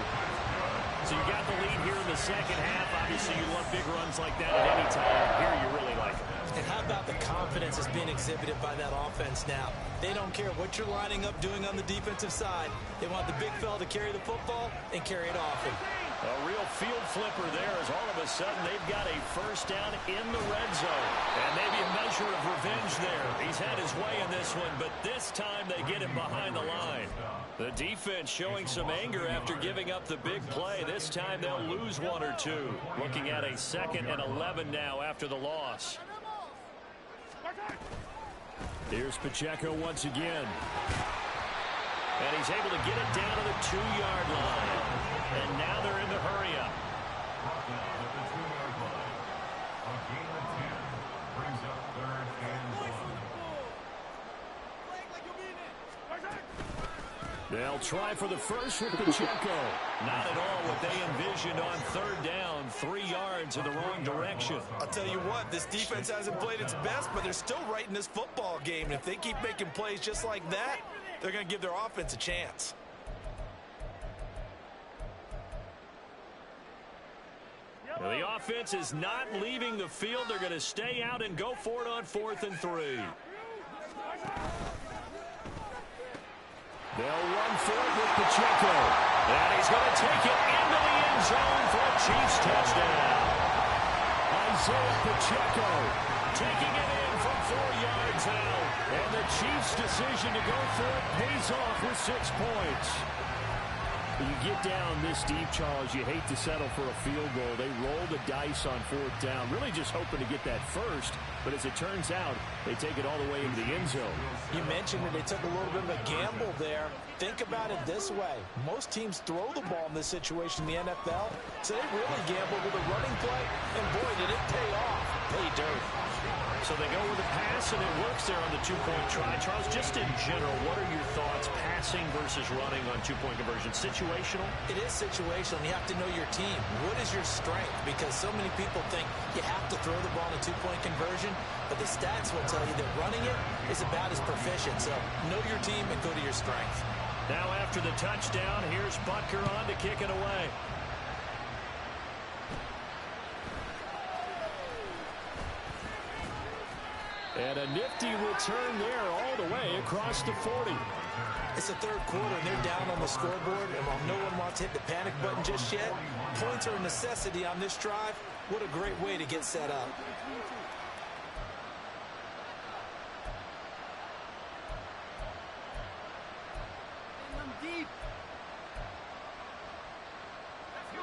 So you got the lead here in the second half. Obviously, you love big runs like that at any time. Here you really like it. and how about the confidence that's being exhibited by that offense now? They don't care what you're lining up doing on the defensive side. They want the big fella to carry the football and carry it often. A real field flipper there as all of a sudden they've got a first down in the red zone. And maybe a measure of revenge there. He's had his way in this one, but this time they get him behind the line. The defense showing some anger after giving up the big play. This time they'll lose one or two. Looking at a 2nd and 11 now after the loss. Here's Pacheco once again. And he's able to get it down to the 2-yard line. And now they're in the hurry up. A gain of 10 brings up 3rd and 1. They'll try for the first with Pacheco. Not at all what they envisioned on 3rd down. 3 yards in the wrong direction. I'll tell you what, this defense hasn't played its best, but they're still right in this football game. And if they keep making plays just like that, they're going to give their offense a chance. Well, the offense is not leaving the field. They're going to stay out and go for it on 4th and 3. They'll run for it with Pacheco. And he's going to take it into the end zone for a Chiefs touchdown. Isaiah Pacheco Taking it in from 4 yards out. And the Chiefs' decision to go for it pays off with 6 points. You get down this deep, Charles, you hate to settle for a field goal. They roll the dice on 4th down, really just hoping to get that first. But as it turns out, they take it all the way into the end zone. You mentioned that they took a little bit of a gamble there. Think about it this way. Most teams throw the ball in this situation in the NFL, so they really gambled with a running play, and boy, did it pay off. Pay dirt. So they go with a pass, and it works there on the 2-point try. Charles, just in general, what are your thoughts passing versus running on 2-point conversion? Situational? It is situational, and you have to know your team. What is your strength? Because so many people think you have to throw the ball in a 2-point conversion, but the stats will tell you that running it is about as proficient. So know your team and go to your strength. Now after the touchdown, here's Butker on to kick it away. And a nifty return there all the way across the 40. It's the 3rd quarter, and they're down on the scoreboard, and while no one wants to hit the panic button just yet, points are a necessity on this drive. What a great way to get set up.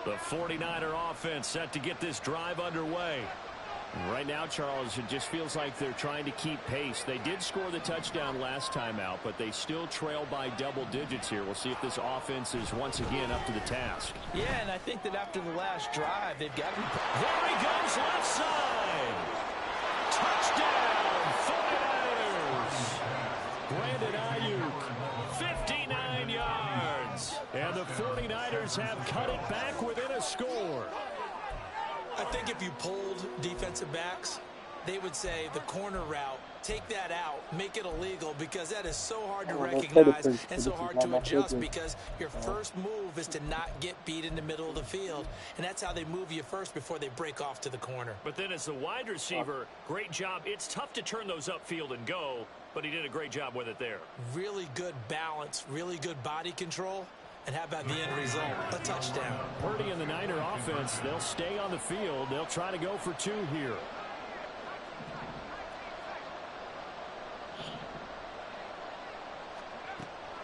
The 49er offense set to get this drive underway. Right now, Charles, it just feels like they're trying to keep pace. They did score the touchdown last time out, but they still trail by double digits here. We'll see if this offense is once again up to the task. Yeah, and I think that after the last drive, they've got to be... There he goes left side. Niners have cut it back within a score. I think if you polled defensive backs, they would say the corner route, take that out, make it illegal, because that is so hard to recognize and so hard to adjust, because your first move is to not get beat in the middle of the field, and that's how they move you first before they break off to the corner. But then as the wide receiver, great job. It's tough to turn those upfield and go, but he did a great job with it there. Really good balance, really good body control. And how about the end result? A touchdown. Purdy and the Niner offense, they'll stay on the field. They'll try to go for 2 here.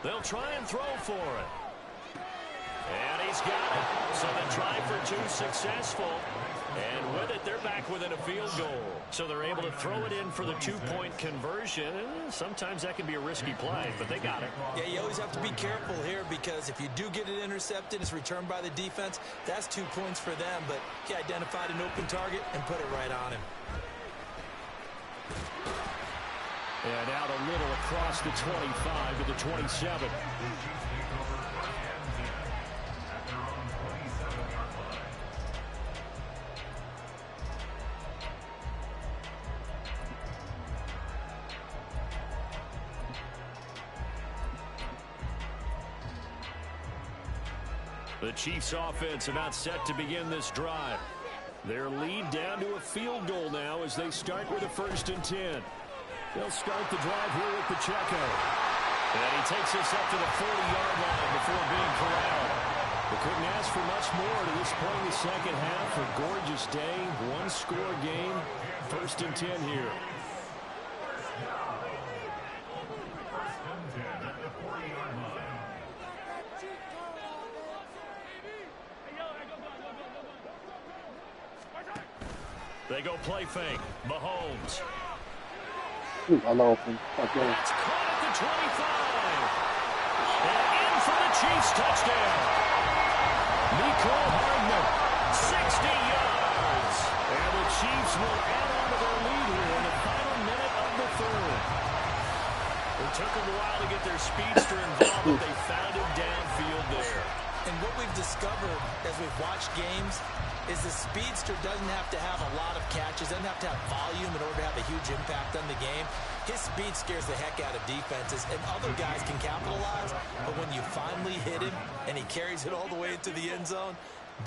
They'll try and throw for it. And he's got it. So the try for 2 successful. And with it, they're back within a field goal. So they're able to throw it in for the 2-point conversion. Sometimes that can be a risky play, but they got it. Yeah, you always have to be careful here, because if you do get it intercepted, it's returned by the defense, that's 2 points for them. But he identified an open target and put it right on him. And out a little across the 25 to the 27. The Chiefs offense about set to begin this drive. Their lead down to a field goal now as they start with a 1st and 10. They'll start the drive here with Pacheco. And he takes us up to the 40-yard line before being corralled. They couldn't ask for much more to this point in the second half. A gorgeous day, 1-score game. 1st and 10 here. They go play fake. Mahomes. I love him. It's caught at the 25. And in for the Chiefs touchdown. Nicole Hardman, 60 yards. And the Chiefs will add on to their lead here in the final minute of the 3rd. It took them a while to get their speedster involved, but they found him downfield there. And what we've discovered as we've watched games is the speedster doesn't have to have a lot of catches, doesn't have to have volume in order to have a huge impact on the game. His speed scares the heck out of defenses, and other guys can capitalize, but when you finally hit him and he carries it all the way into the end zone,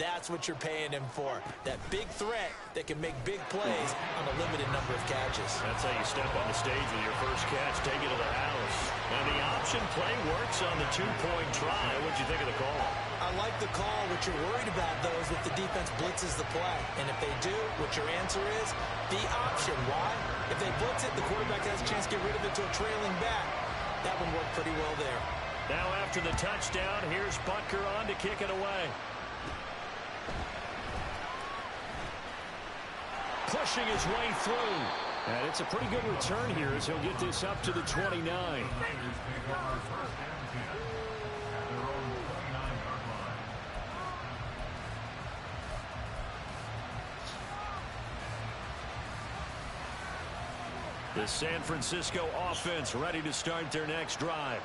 that's what you're paying him for. That big threat that can make big plays on a limited number of catches. That's how you step on the stage with your first catch, take it to the house. And the option play works on the 2-point try. What'd you think of the call? I like the call. What you're worried about, though, is if the defense blitzes the play. And if they do, what your answer is, the option. Why? If they blitz it, the quarterback has a chance to get rid of it to a trailing back. That one worked pretty well there. Now after the touchdown, here's Butker on to kick it away. Pushing his way through. And it's a pretty good return here as he'll get this up to the 29. The San Francisco offense ready to start their next drive.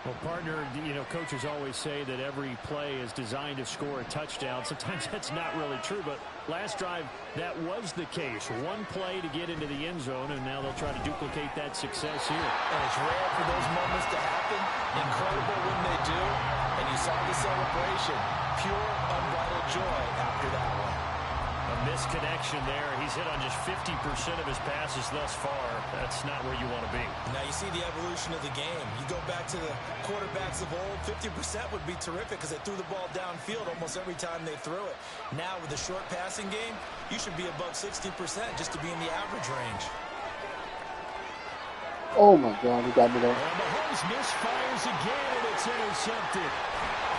Well, partner, coaches always say that every play is designed to score a touchdown. Sometimes that's not really true, but last drive, that was the case. One play to get into the end zone, and now they'll try to duplicate that success here. And it's rare for those moments to happen. Incredible when they do. And you saw the celebration. Pure, unbridled joy after that one. A misconnection there. He's hit on just 50% of his passes thus far. That's not where you want to be. Now you see the evolution of the game. You go back to the quarterbacks of old, 50% would be terrific because they threw the ball downfield almost every time they threw it. Now with the short passing game, you should be above 60% just to be in the average range. Oh my God, he got me there. And Mahomes misfires again, and it's intercepted.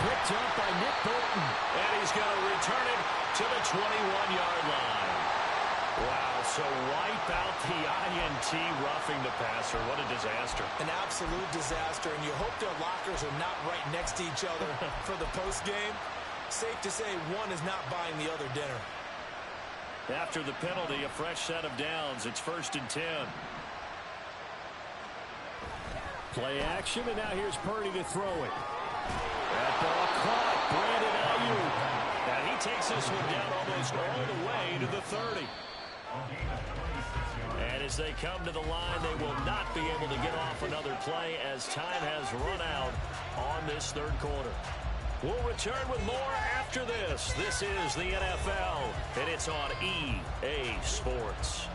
Picked up by Nick Bolton. And he's going to return it to the 21-yard line. Wow, so wipe out the INT roughing the passer. What a disaster. An absolute disaster, and you hope their lockers are not right next to each other for the postgame. Safe to say one is not buying the other dinner. After the penalty, a fresh set of downs. It's 1st and 10. Play action, and now here's Purdy to throw it. That ball caught. Brandon Ayuk. And he takes this one down almost all the way to the 30. And as they come to the line, they will not be able to get off another play as time has run out on this third quarter. We'll return with more after this. This is the NFL, and it's on EA Sports.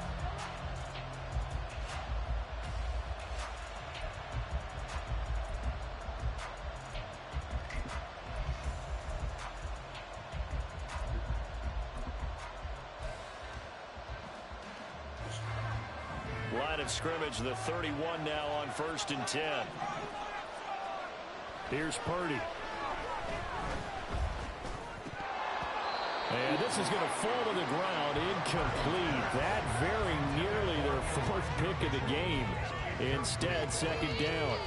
Line of scrimmage, the 31 now on 1st and 10. Here's Purdy. And this is going to fall to the ground, incomplete. That very nearly their 4th pick of the game. Instead, 2nd down.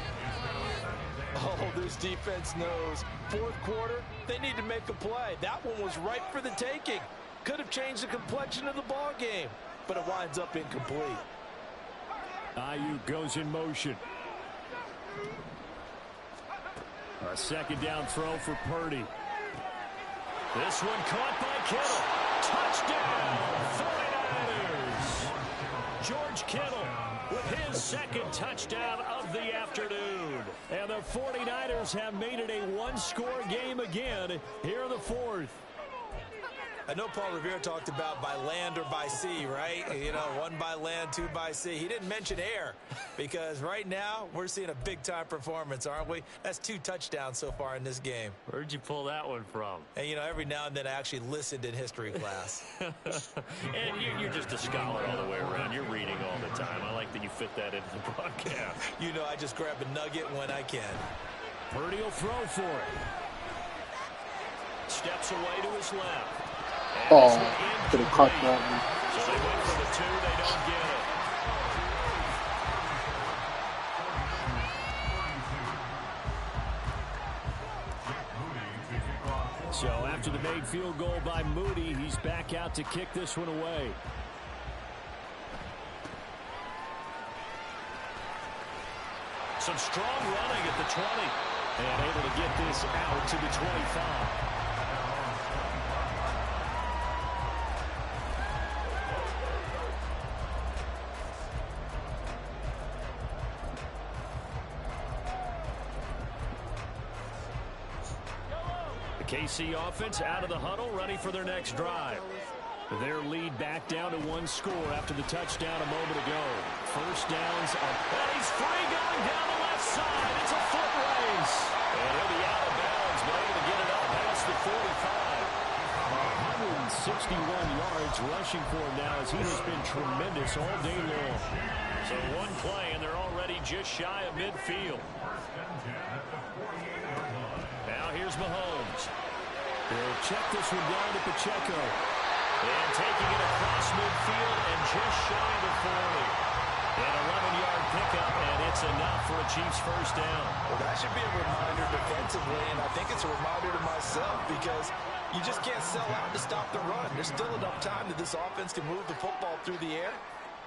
Oh, this defense knows. 4th quarter, they need to make a play. That one was ripe for the taking. Could have changed the complexion of the ball game, but it winds up incomplete. Ayuk goes in motion. A 2nd down throw for Purdy. This one caught by Kittle. Touchdown, 49ers. George Kittle with his 2nd touchdown of the afternoon. And the 49ers have made it a one-score game again here in the 4th. I know Paul Revere talked about by land or by sea, right? You know, 1 by land, 2 by sea. He didn't mention air because right now we're seeing a big-time performance, aren't we? That's 2 touchdowns so far in this game. Where'd you pull that one from? And, you know, every now and then I actually listened in history class. And you're just a scholar all the way around. You're reading all the time. I like that you fit that into the broadcast. You know, I just grab a nugget when I can. Purdy will throw for it. Steps away to his left. Oh, could have caught that one. So they went for the 2, they don't get it. So after the made field goal by Moody, he's back out to kick this one away. some strong running at the 20. And able to get this out to the 25. KC offense out of the huddle, ready for their next drive. Their lead back down to 1 score after the touchdown a moment ago. First downs up. And he's free going down the left side. It's a foot race. And he'll be out of bounds, but able to get it up past the 45. 161 yards rushing for him now as he has been tremendous all day long. So one play, and they're already just shy of midfield. Now here's Mahomes. They'll check this one down to Pacheco. And taking it across midfield and just shy of the 40. An 11-yard pickup, and it's enough for a Chiefs first down. Well, that should be a reminder defensively, and I think it's a reminder to myself because you just can't sell out to stop the run. There's still enough time that this offense can move the football through the air,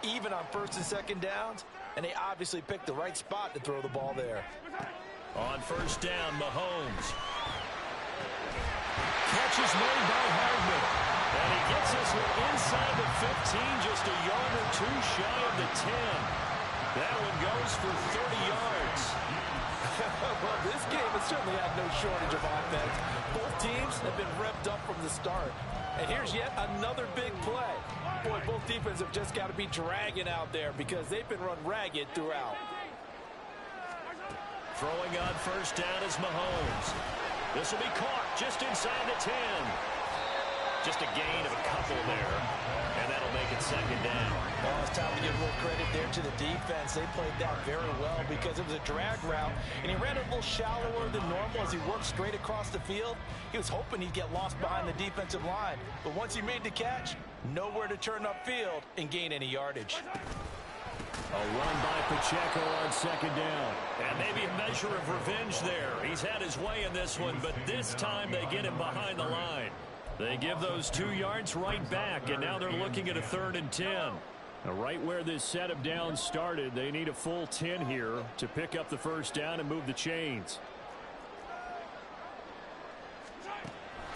even on first and second downs, and they obviously picked the right spot to throw the ball there. On first down, Mahomes. Catch is made by Hardman. And he gets this one inside the 15, just a yard or two shy of the 10. That one goes for 30 yards. Well, this game has certainly had no shortage of offense. Both teams have been revved up from the start. And here's yet another big play. Boy, both defenses have just got to be dragging out there because they've been run ragged throughout. Throwing on first down is Mahomes. This will be caught just inside the 10. Just a gain of a couple there, and that'll make it second down. Well, it's time to give a little credit there to the defense. They played that very well because it was a drag route, and he ran it a little shallower than normal as he worked straight across the field. He was hoping he'd get lost behind the defensive line, but once he made the catch, nowhere to turn upfield and gain any yardage. A run by Pacheco on second down. And maybe a measure of revenge there. He's had his way in this one, but this time they get him behind the line. They give those 2 yards right back, and now they're looking at a 3rd and 10. Now, right where this set of downs started, they need a full 10 here to pick up the first down and move the chains.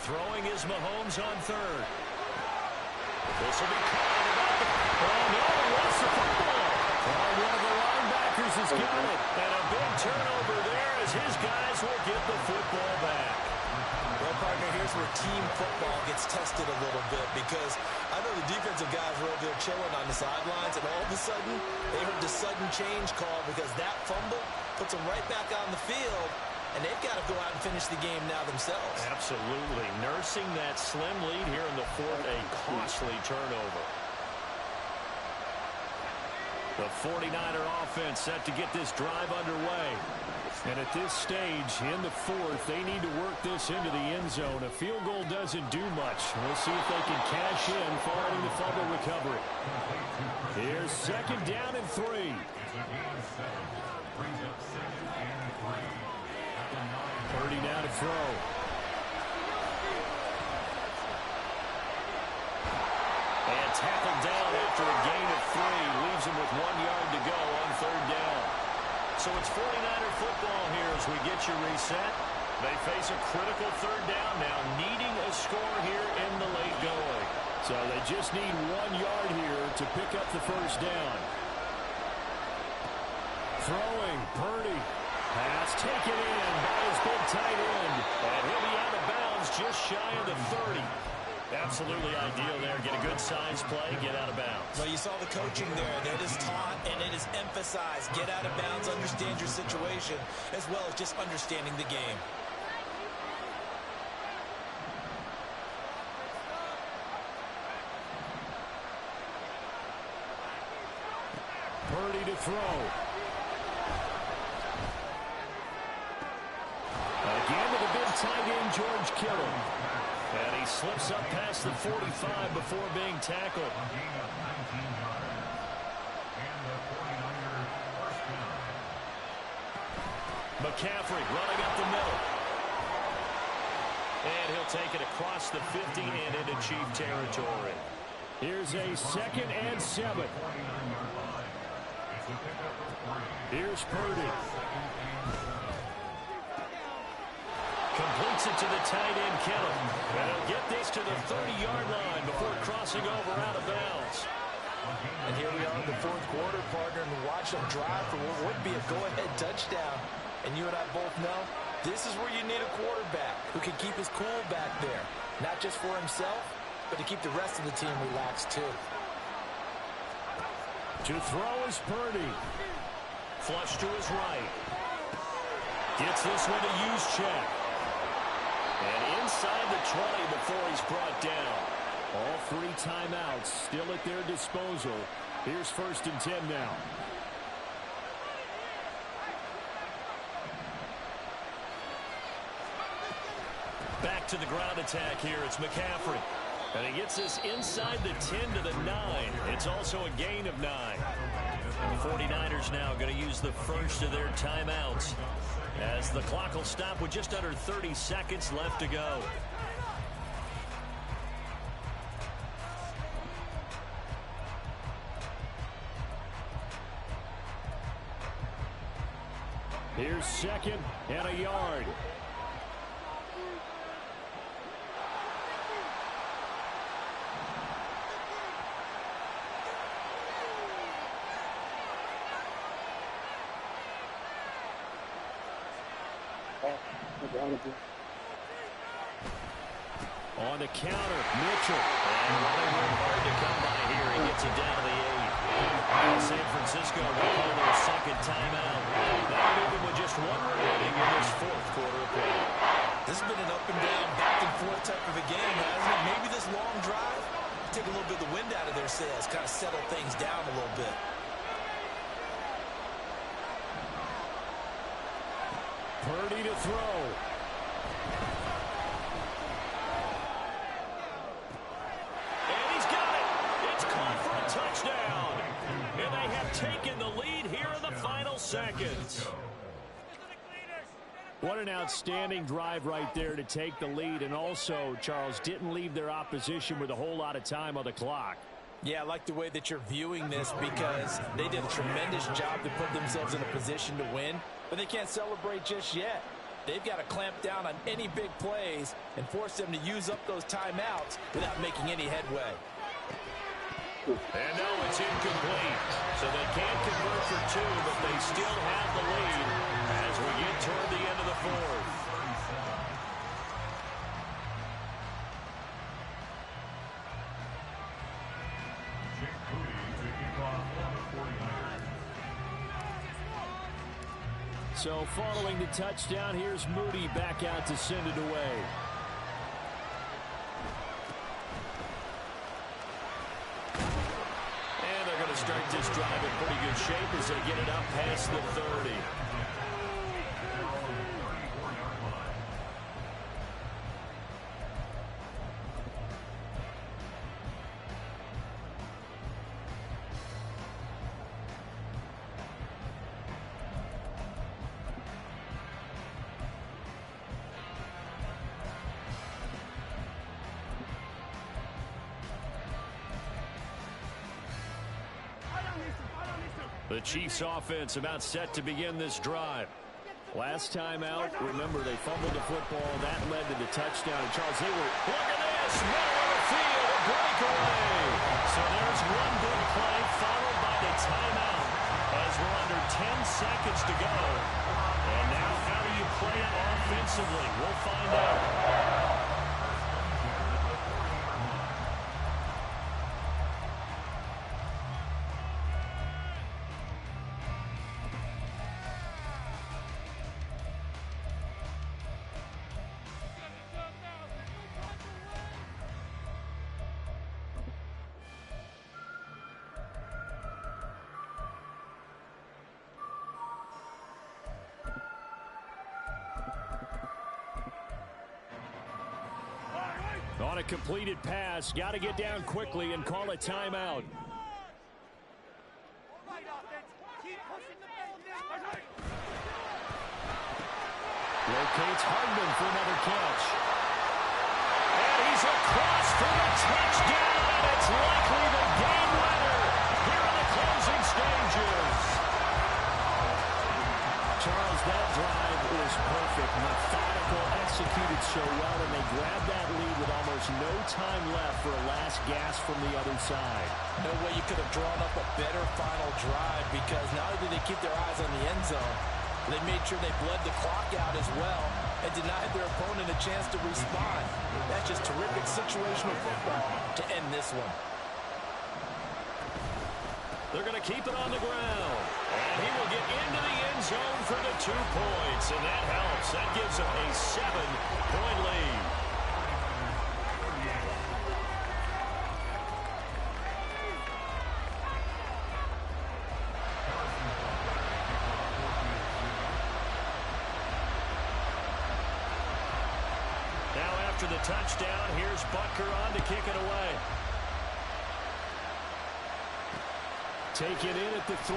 Throwing is Mahomes on third. This will be caught about the... Oh, no, lost the football. Oh, one of the linebackers has got it. And a big turnover there as his guys will get the football back. Well, partner, here's where team football gets tested a little bit because I know the defensive guys were over there chilling on the sidelines, and all of a sudden, they heard the sudden change call because that fumble puts them right back on the field, and they've got to go out and finish the game now themselves. Absolutely. Nursing that slim lead here in the fourth, a costly turnover. The 49er offense set to get this drive underway. And at this stage, in the fourth, they need to work this into the end zone. A field goal doesn't do much. We'll see if they can cash in following the fumble recovery. Here's second down and 3. Purdy now to throw. And tackled down after a gain of 3. Leaves him with 1 yard to go on third down. So it's 49er football here as we get you reset. They face a critical third down now, needing a score here in the late going. So they just need 1 yard here to pick up the first down. Throwing, Purdy. Pass taken in by his big tight end. And he'll be out of bounds just shy of the 30. Absolutely ideal there. Get a good size play, get out of bounds. Well, you saw the coaching there. That is taught and it is emphasized. Get out of bounds, understand your situation, as well as just understanding the game. Purdy to throw. Again to the big tight end, George Kittle. And he slips up past the 45 before being tackled. McCaffrey running up the middle. And he'll take it across the 50 and into Chief territory. Here's a 2nd and 7. Here's Purdy. Completes it to the tight end, Kittle. And he'll get this to the 30-yard line before crossing over out of bounds. And here we are in the fourth quarter, partner, and watch them drive for what would be a go-ahead touchdown. And you and I both know this is where you need a quarterback who can keep his cool back there. Not just for himself, but to keep the rest of the team relaxed too. To throw is Purdy. Flush to his right. Gets this one to Juszczyk. And inside the 20 before he's brought down. All 3 timeouts still at their disposal. Here's 1st and 10 now. Back to the ground attack here. It's McCaffrey. And he gets this inside the 10 to the 9. It's also a gain of 9. The 49ers now going to use the first of their timeouts, as the clock will stop with just under 30 seconds left to go. Here's 2nd and a yard. On the counter, Mitchell. And running room hard to come by here. He gets it down to the 8. San Francisco will call their 2nd timeout. That'll leave them with just 1 remaining in this 4th quarter of play. This has been an up and down, back and forth type of a game, hasn't it? Maybe this long drive, take a little bit of the wind out of their sails, kind of settle things down a little bit. Purdy to throw. And he's got it. It's caught for a touchdown. And they have taken the lead here in the final seconds. What an outstanding drive right there to take the lead. And also, Charles, didn't leave their opposition with a whole lot of time on the clock. Yeah, I like the way that you're viewing this because they did a tremendous job to put themselves in a position to win, but they can't celebrate just yet. They've got to clamp down on any big plays and force them to use up those timeouts without making any headway. And no, it's incomplete. So they can't convert for two, but they still have the lead as we get toward the end of the fourth. So following the touchdown, here's Moody back out to send it away. And they're going to start this drive in pretty good shape as they get it up past the 30. The Chiefs offense about set to begin this drive. Last time out, remember they fumbled the football. That led to the touchdown. And Charles, they were... Look at this! Middle of the field, a breakaway! So there's one big play followed by the timeout as we're under 10 seconds to go. And now how do you play it offensively? We'll find out. On a completed pass, got to get down quickly and call a timeout. Locates Hardman for another catch. And he's across for the touchdown, and it's likely the game winner here in the closing stages. Charles, that drive was perfect. Methodical, executed so well, and they grabbed that lead with almost no time left for a last gasp from the other side. No way you could have drawn up a better final drive, because not only did they keep their eyes on the end zone, they made sure they bled the clock out as well and denied their opponent a chance to respond. That's just terrific situational football to end this one. They're going to keep it on the ground. And he will get into the end zone for the 2 points. And that helps. That gives them a 7-point lead. Now after the touchdown, here's Butker on to kick it away. Taken in at the 3.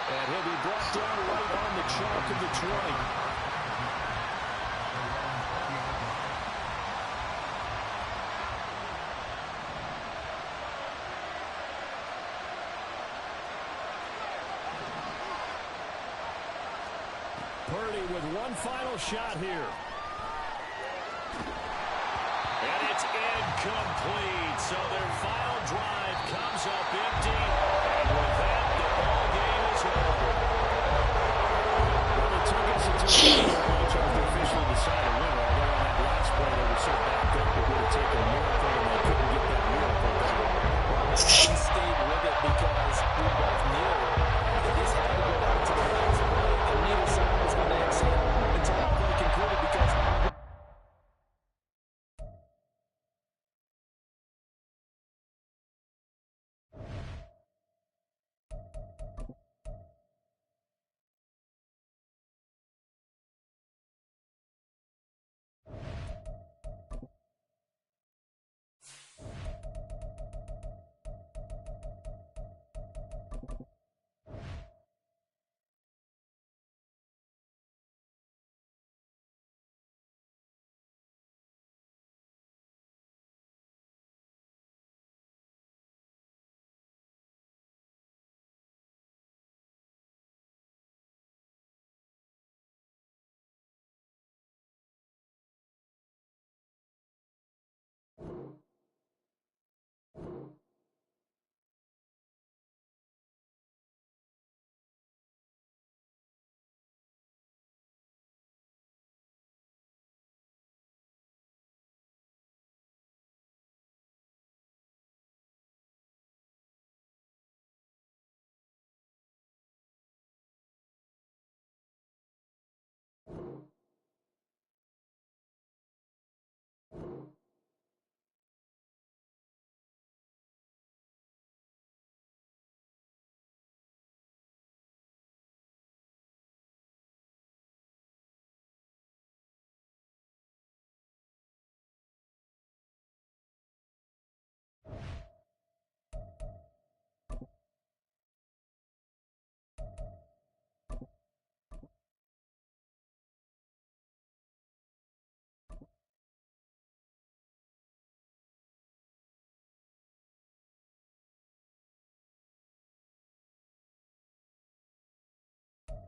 And he'll be brought down right on the chalk of the 20. Purdy with one final shot here. And it's incomplete. So their final drive comes up empty. And with that, the ball game is over. Well, it took us until the point to officially decide a winner. Although on that last play, they were so backed up, it would have taken a miracle, and they couldn't get that miracle done. Well, he stayed with it because we both knew that this had to go down to the last play, and neither side was going to exit until that play concluded, because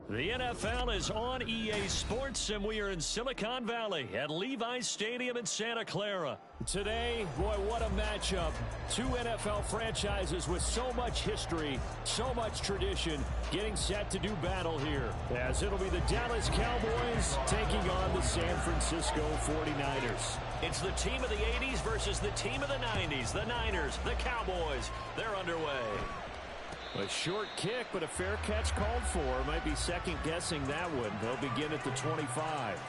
The NFL is on EA Sports, and we are in Silicon Valley at Levi's Stadium in Santa Clara. Today, boy, what a matchup. Two NFL franchises with so much history, so much tradition, getting set to do battle here. As it'll be the Dallas Cowboys taking on the San Francisco 49ers. It's the team of the 80s versus the team of the 90s. The Niners, the Cowboys, they're underway. A short kick, but a fair catch called for. Might be second-guessing that one. They'll begin at the 25.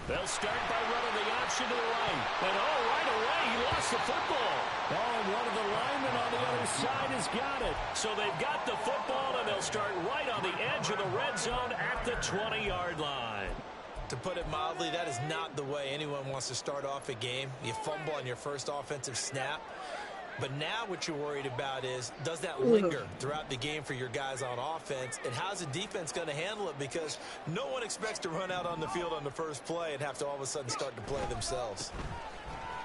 They'll start by running the option to the right. And right away, he lost the football. And one of the linemen on the other side has got it. So they've got the football, and they'll start right on the edge of the red zone at the 20-yard line. To put it mildly, that is not the way anyone wants to start off a game. You fumble on your first offensive snap. But now what you're worried about is, does that linger throughout the game for your guys on offense? And how's the defense going to handle it? Because no one expects to run out on the field on the first play and have to all of a sudden start to play themselves.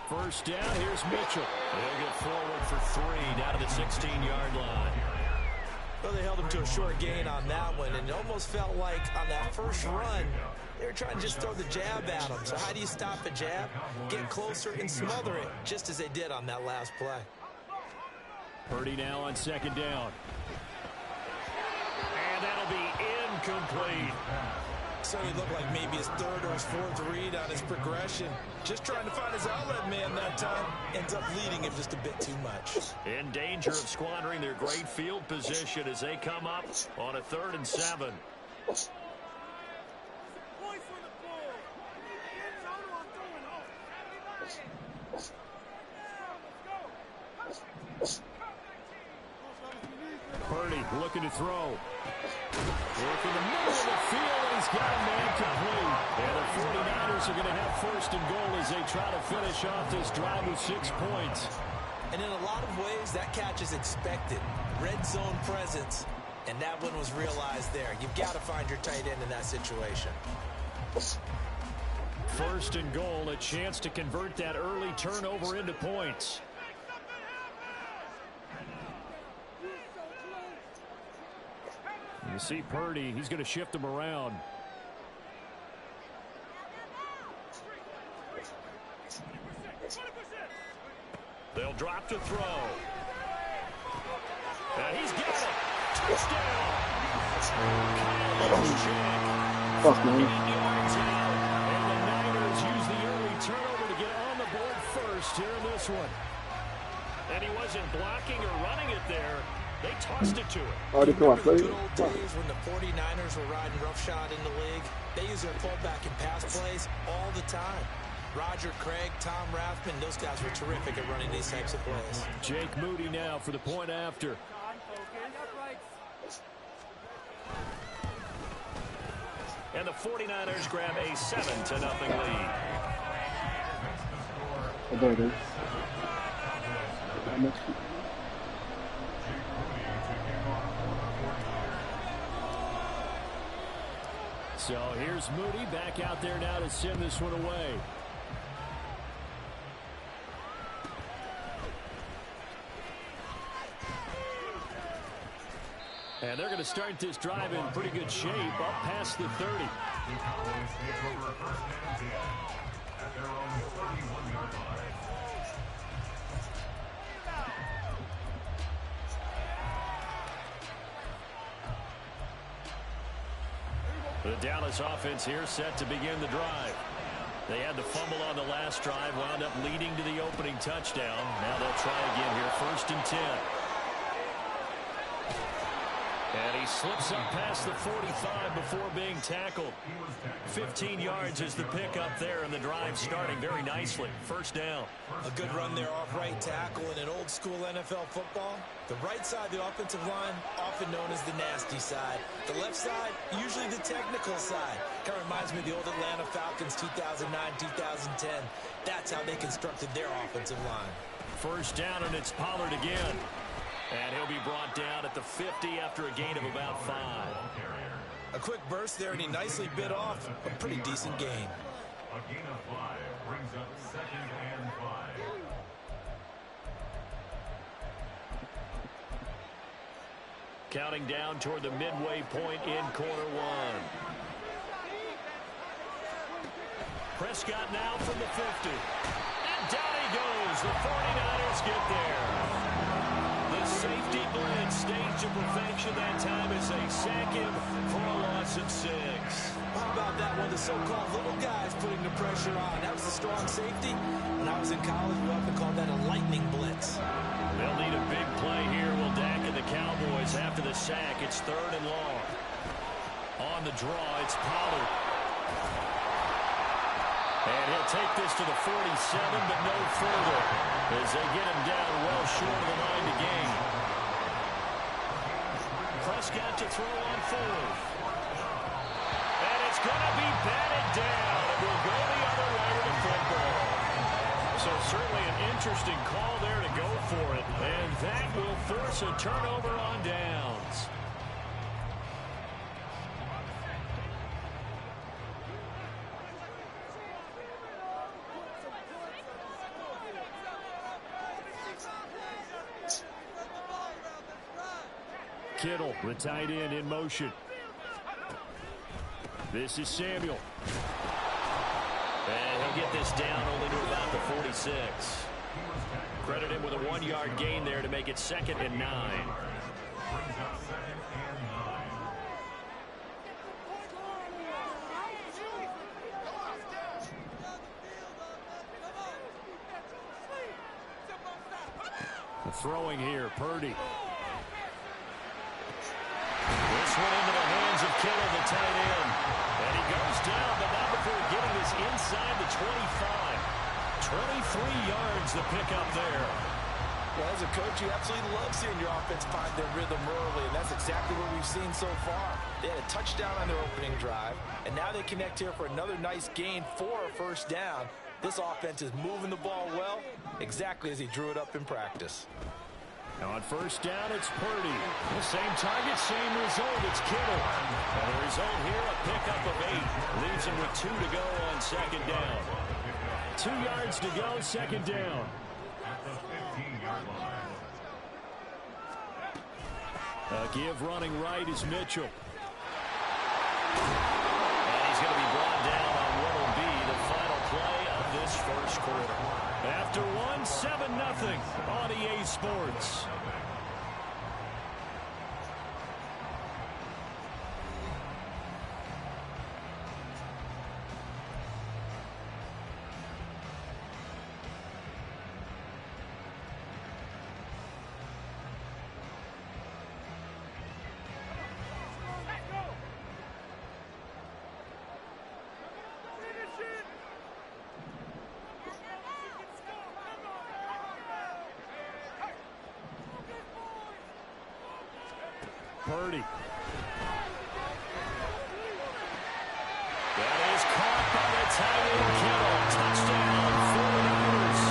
First down, here's Mitchell. They'll get forward for 3 down to the 16-yard line. Well, they held him to a short gain on that one, and it almost felt like on that first run, they were trying to just throw the jab at him. So how do you stop a jab? Get closer and smother it, just as they did on that last play. Purdy now on second down. And that'll be incomplete. So he looked like maybe his third or his fourth read on his progression. Just trying to find his outlet man that time. Ends up leading him just a bit too much. In danger of squandering their great field position as they come up on a 3rd and 7. Purdy looking to throw. Look in the middle of the field, and he's got a man complete. And the 49ers are going to have 1st and goal as they try to finish off this drive with 6 points. And in a lot of ways, that catch is expected. Red zone presence, and that one was realized there. You've got to find your tight end in that situation. 1st and goal, a chance to convert that early turnover into points. You see Purdy, he's going to shift him around. They'll drop to throw. And he's got it. Touchdown. Fuck, man. And the Niners use the early turnover to get on the board first here in this one. And he wasn't blocking or running it there. They tossed it to him. Oh, they come on, play. Good old days when the 49ers were riding roughshod in the league. They use their fullback and pass plays all the time. Roger Craig, Tom Rathman, those guys were terrific at running these types of plays. Jake Moody now for the point after. And the 49ers grab a 7-0 lead. Oh, there it is. So here's Moody back out there now to send this one away. And they're going to start this drive in pretty good shape, up past the 30. The Dallas offense here set to begin the drive. They had the fumble on the last drive, wound up leading to the opening touchdown. Now they'll try again here, 1st and 10. And he slips up past the 45 before being tackled. 15 yards is the pickup there, and the drive starting very nicely. First down. A good run there off right tackle. In an old school NFL football, the right side of the offensive line, often known as the nasty side. The left side, usually the technical side. Kind of reminds me of the old Atlanta Falcons 2009, 2010. That's how they constructed their offensive line. First down, and it's Pollard again. And he'll be brought down at the 50 after a gain of about 5. A quick burst there, and he nicely bit off a pretty decent gain. A gain of 5 brings up 2nd and 5. Counting down toward the midway point in quarter 1. Prescott now from the 50. And down he goes. The 49ers get there. The safety blitz staged to perfection that time as they sack him for a loss of 6. How about that one? The so-called little guys putting the pressure on. That was a strong safety. When I was in college, we often called that a lightning blitz. They'll need a big play here. Will Dak and the Cowboys after the sack. It's 3rd and long. On the draw, it's Pollard. And he'll take this to the 47, but no further, as they get him down well short of the line to gain. Prescott to throw on 4th. And it's going to be batted down. It will go the other way with the football. So certainly an interesting call there to go for it. And that will force a turnover on downs. Kittle, the tight end, in motion. This is Samuel. And he'll get this down only to about the 46. Credit him with a 1-yard gain there to make it 2nd and 9. Brings up 2nd and 9. Throwing here, Purdy. This one into the hands of Kittle, the tight end. And he goes down, but not before getting this inside the 25. 23 yards the pickup there. Well, as a coach, you absolutely love seeing your offense find their rhythm early, and that's exactly what we've seen so far. They had a touchdown on their opening drive, and now they connect here for another nice gain for a first down. This offense is moving the ball well, exactly as he drew it up in practice. Now on first down, it's Purdy. The same target, same result. It's Kittle. And the result here, a pickup of 8. Leaves him with 2 to go on 2nd down. 2 yards to go, 2nd down. At the 15-yard line. A give running right is Mitchell. And he's going to be brought down on what will be the final play of this first quarter. After 1, 7-0 on EA Sports. Purdy. That is caught by the tight end Kittle. Touchdown, 49ers.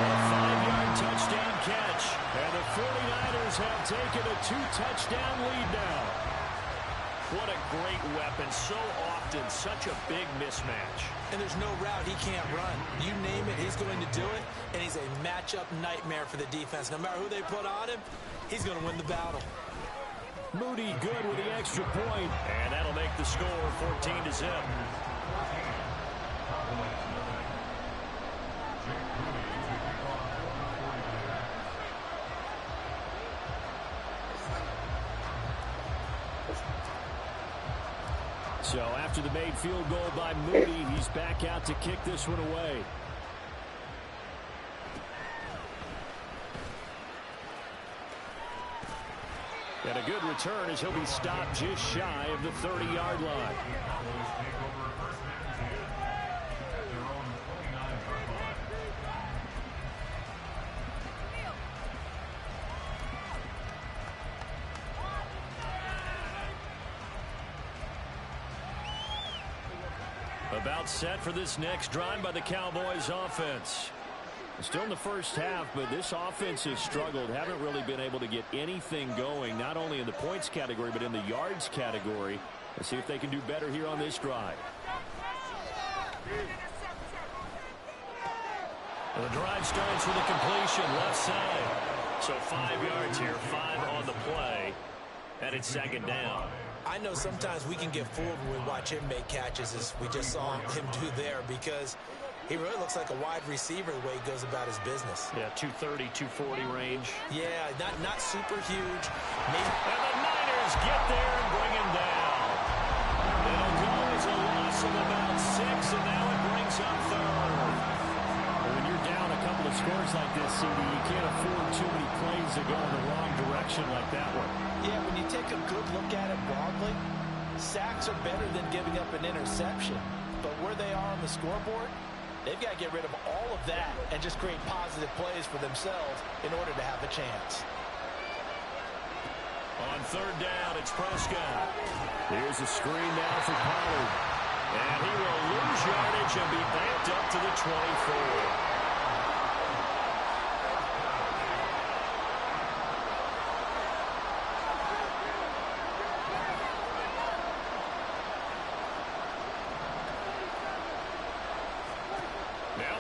A 5-yard touchdown catch. And the 49ers have taken a 2-touchdown lead now. What a great weapon. So often, such a big mismatch. And there's no route he can't run. You name it, he's going to do it. And he's a matchup nightmare for the defense. No matter who they put on him, he's going to win the battle. Moody good with the extra point. And that'll make the score 14-0. So after the made field goal by Moody, he's back out to kick this one away. And a good return as he'll be stopped just shy of the 30-yard line. Cowboys take over first and 10 at their own 29-yard line. About set for this next drive by the Cowboys offense. Still in the first half, but this offense has struggled. Haven't really been able to get anything going, not only in the points category, but in the yards category. Let's see if they can do better here on this drive. The drive starts with a completion left side. So 5 yards here, 5 on the play. And it's second down. I know sometimes we can get fooled when we watch him make catches, as we just saw him do there, because he really looks like a wide receiver the way he goes about his business. Yeah, 230, 240 range. Yeah, not super huge. And the Niners get there and bring him down. It'll go as a loss of about 6, and now it brings up third. Well, when you're down a couple of scores like this, CD, you can't afford too many plays that go in the wrong direction like that one. Yeah, when you take a good look at it broadly, sacks are better than giving up an interception. But where they are on the scoreboard, they've got to get rid of all of that and just create positive plays for themselves in order to have a chance. On third down, it's Prescott. Here's a screen down for Pollard. And he will lose yardage and be backed up to the 24.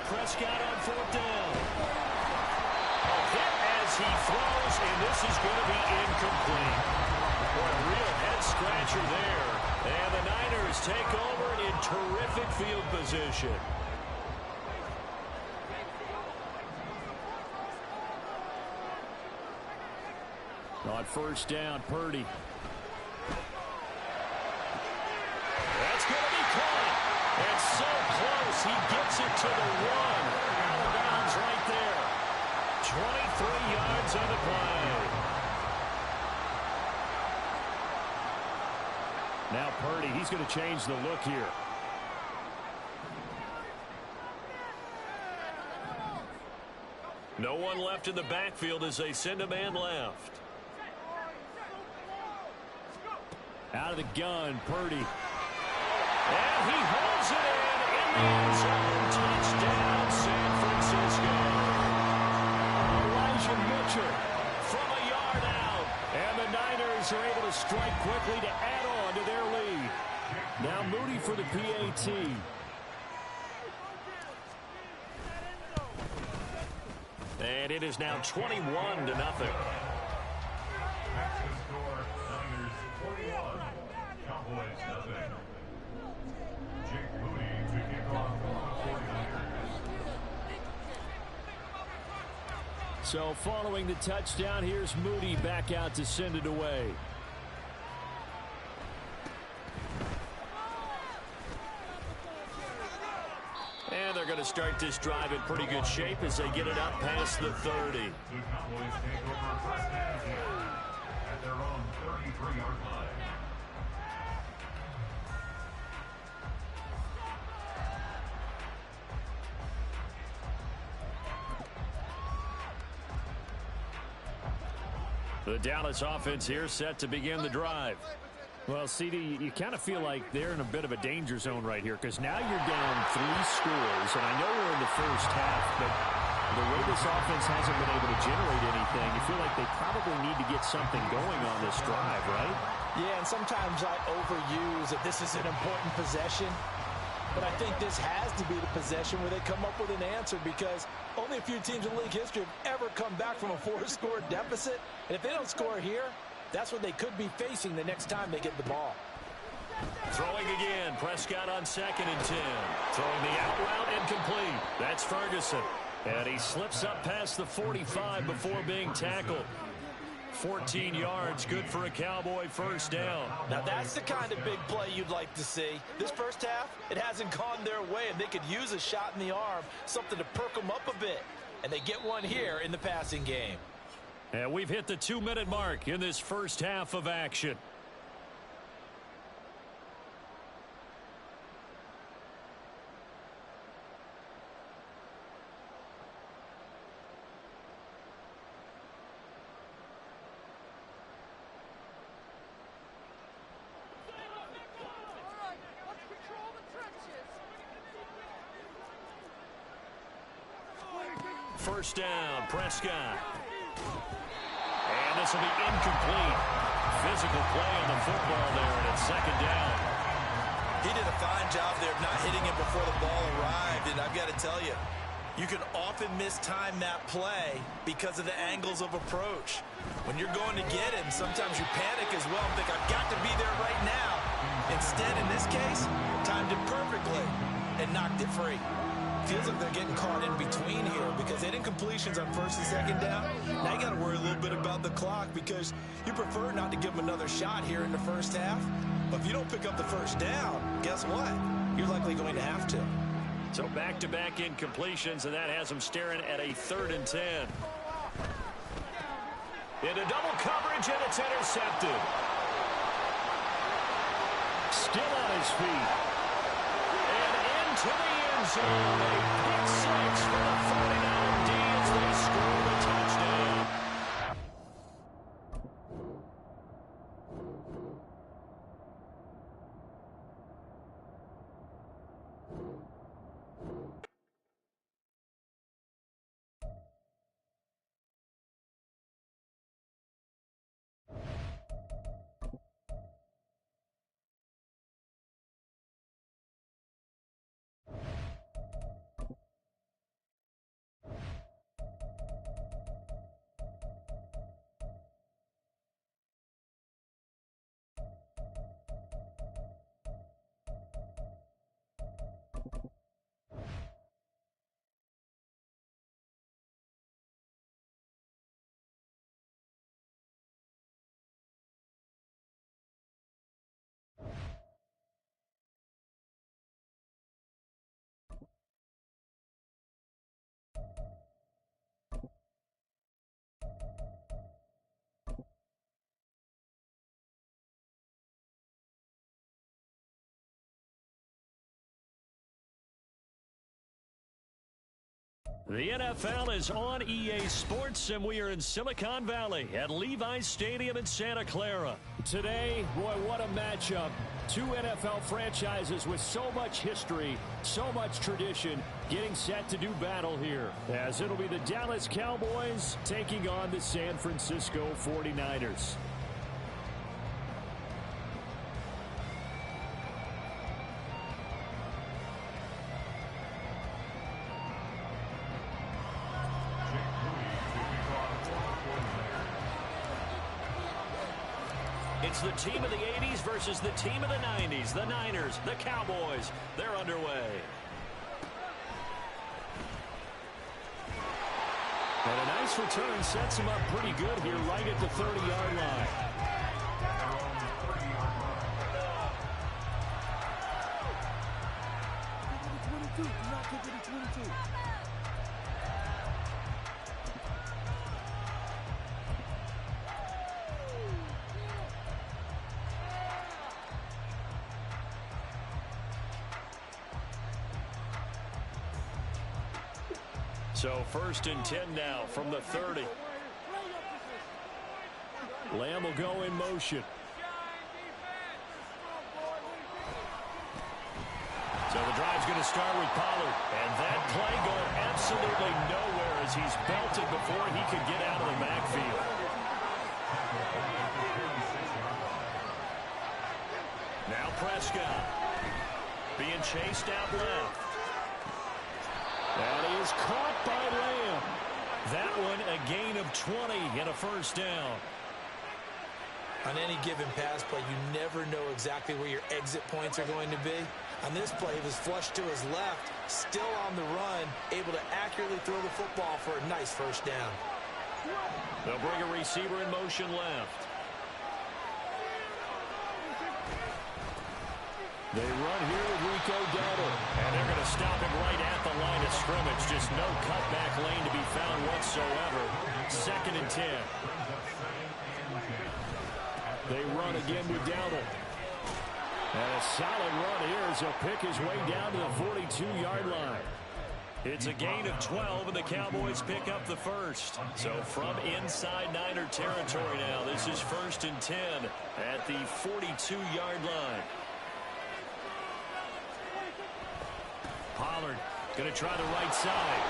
Prescott on fourth down. A hit as he throws, and this is going to be incomplete. What a real head-scratcher there. And the Niners take over in terrific field position. On first down, Purdy. That's going to be caught. And so close, he gets it to the 1. Out of bounds right there. 23 yards on the play. Now Purdy, he's going to change the look here. No one left in the backfield as they send a man left. Out of the gun, Purdy. And he holds it in the end zone. Touchdown, San Francisco. Elijah Mitchell from a yard out. And the Niners are able to strike quickly to add on to their lead. Now Moody for the PAT. And it is now 21-0. Score, Niners 41, Cowboys nothing. Jake Moody to kick off for the 49ers. So following the touchdown, here's Moody back out to send it away. And they're going to start this drive in pretty good shape as they get it up past the 30. The Cowboys take over first and 10 at their own 33-yard line. The Dallas offense here set to begin the drive. Well, CD, you kind of feel like they're in a bit of a danger zone right here because now you're down 3 scores, and I know we're in the first half, but the way this offense hasn't been able to generate anything, you feel like they probably need to get something going on this drive, right? Yeah, and sometimes I overuse that this is an important possession, but I think this has to be the possession where they come up with an answer because only a few teams in league history have ever come back from a 4-score deficit, and if they don't score here, that's what they could be facing the next time they get the ball. Throwing again. Prescott on 2nd and 10. Throwing the out route incomplete. That's Ferguson. And he slips up past the 45 before being tackled. 14 yards, good for a Cowboy first down. Now that's the kind of big play you'd like to see. This first half, it hasn't gone their way, and they could use a shot in the arm, something to perk them up a bit. And they get one here in the passing game. And we've hit the 2-minute mark in this first half of action. First down, Prescott. And this will be incomplete. Physical play on the football there, and it's second down. He did a fine job there of not hitting it before the ball arrived, and I've got to tell you, you can often mistime that play because of the angles of approach. When you're going to get him, sometimes you panic as well and think, I've got to be there right now. Instead, in this case, timed it perfectly and knocked it free. Feels like they're getting caught in between here because they didn't completions on first and second down. Now you got to worry a little bit about the clock because you prefer not to give them another shot here in the first half. But if you don't pick up the first down, guess what? You're likely going to have to. So back-to-back incompletions, and that has them staring at a 3rd and 10. Into double coverage, and it's intercepted. Still on his feet. And into the end zone. A pick six for the 49 as they score the touchdown. The NFL is on EA Sports, and we are in Silicon Valley at Levi's Stadium in Santa Clara. Today, boy, what a matchup. Two NFL franchises with so much history, so much tradition, getting set to do battle here. As it'll be the Dallas Cowboys taking on the San Francisco 49ers. It's the team of the 80s versus the team of the 90s. The Niners, the Cowboys, they're underway. And a nice return sets him up pretty good here right at the 30-yard line. So 1st and 10 now from the 30. Lamb will go in motion. So the drive's going to start with Pollard. And that play going absolutely nowhere as he's belted before he could get out of the backfield. Now Prescott being chased out left. And he is caught by Lamb. That one a gain of 20 and a first down. On any given pass play, you never know exactly where your exit points are going to be. On this play, he was flushed to his left, still on the run, able to accurately throw the football for a nice first down. They'll bring a receiver in motion left. They run here with Rico Dowdle. And they're going to stop him right at the line of scrimmage. Just no cutback lane to be found whatsoever. second and 10. They run again with Dowdle. And a solid run here as he'll pick his way down to the 42-yard line. It's a gain of 12, and the Cowboys pick up the first. So from inside Niner territory now, this is 1st and 10 at the 42-yard line. Pollard going to try the right side.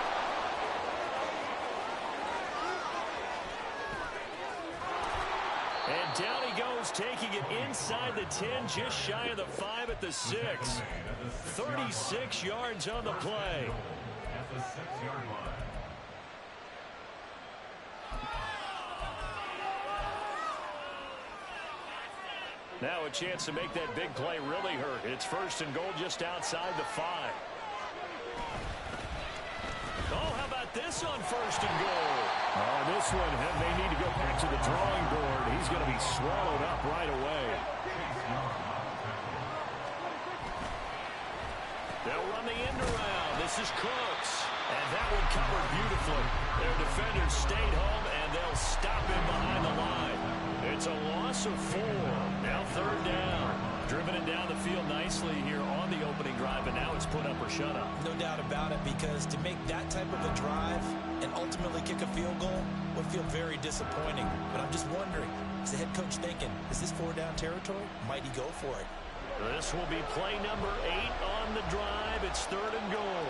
And down he goes, taking it inside the 10, just shy of the 5 at the 6. 36 yards on the play. At the 6-yard line. Now a chance to make that big play really hurt. It's 1st and goal just outside the 5. Oh, how about this on 1st and goal? Oh, this one, they need to go back to the drawing board. He's going to be swallowed up right away. They'll run the end around. This is Cooks. And that one covered beautifully. Their defenders stayed home, and they'll stop him behind the line. It's a loss of 4. Now 3rd down. Driven it down the field nicely here on the opening drive, and now it's put up or shut up. No doubt about it, because to make that type of a drive and ultimately kick a field goal would feel very disappointing. But I'm just wondering, is the head coach thinking, is this 4-down territory? Might he go for it? This will be play number 8 on the drive. It's 3rd and goal.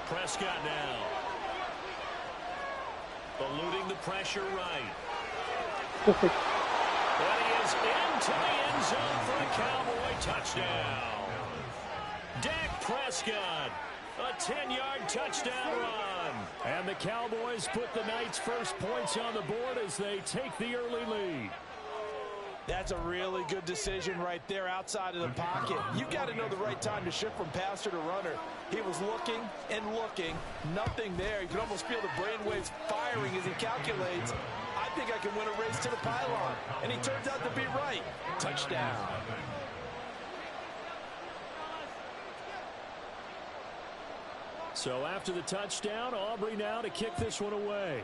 Prescott now. Eluding the pressure right. And he is into the end zone for a Cowboy touchdown. Dak Prescott, a 10-yard touchdown run. And the Cowboys put the Knights' first points on the board as they take the early lead. That's a really good decision right there outside of the pocket. You've got to know the right time to shift from passer to runner. He was looking and looking. Nothing there. You can almost feel the brainwaves firing as he calculates. I think I can win a race to the pylon. And he turns out to be right. Touchdown. So after the touchdown, Aubrey now to kick this one away.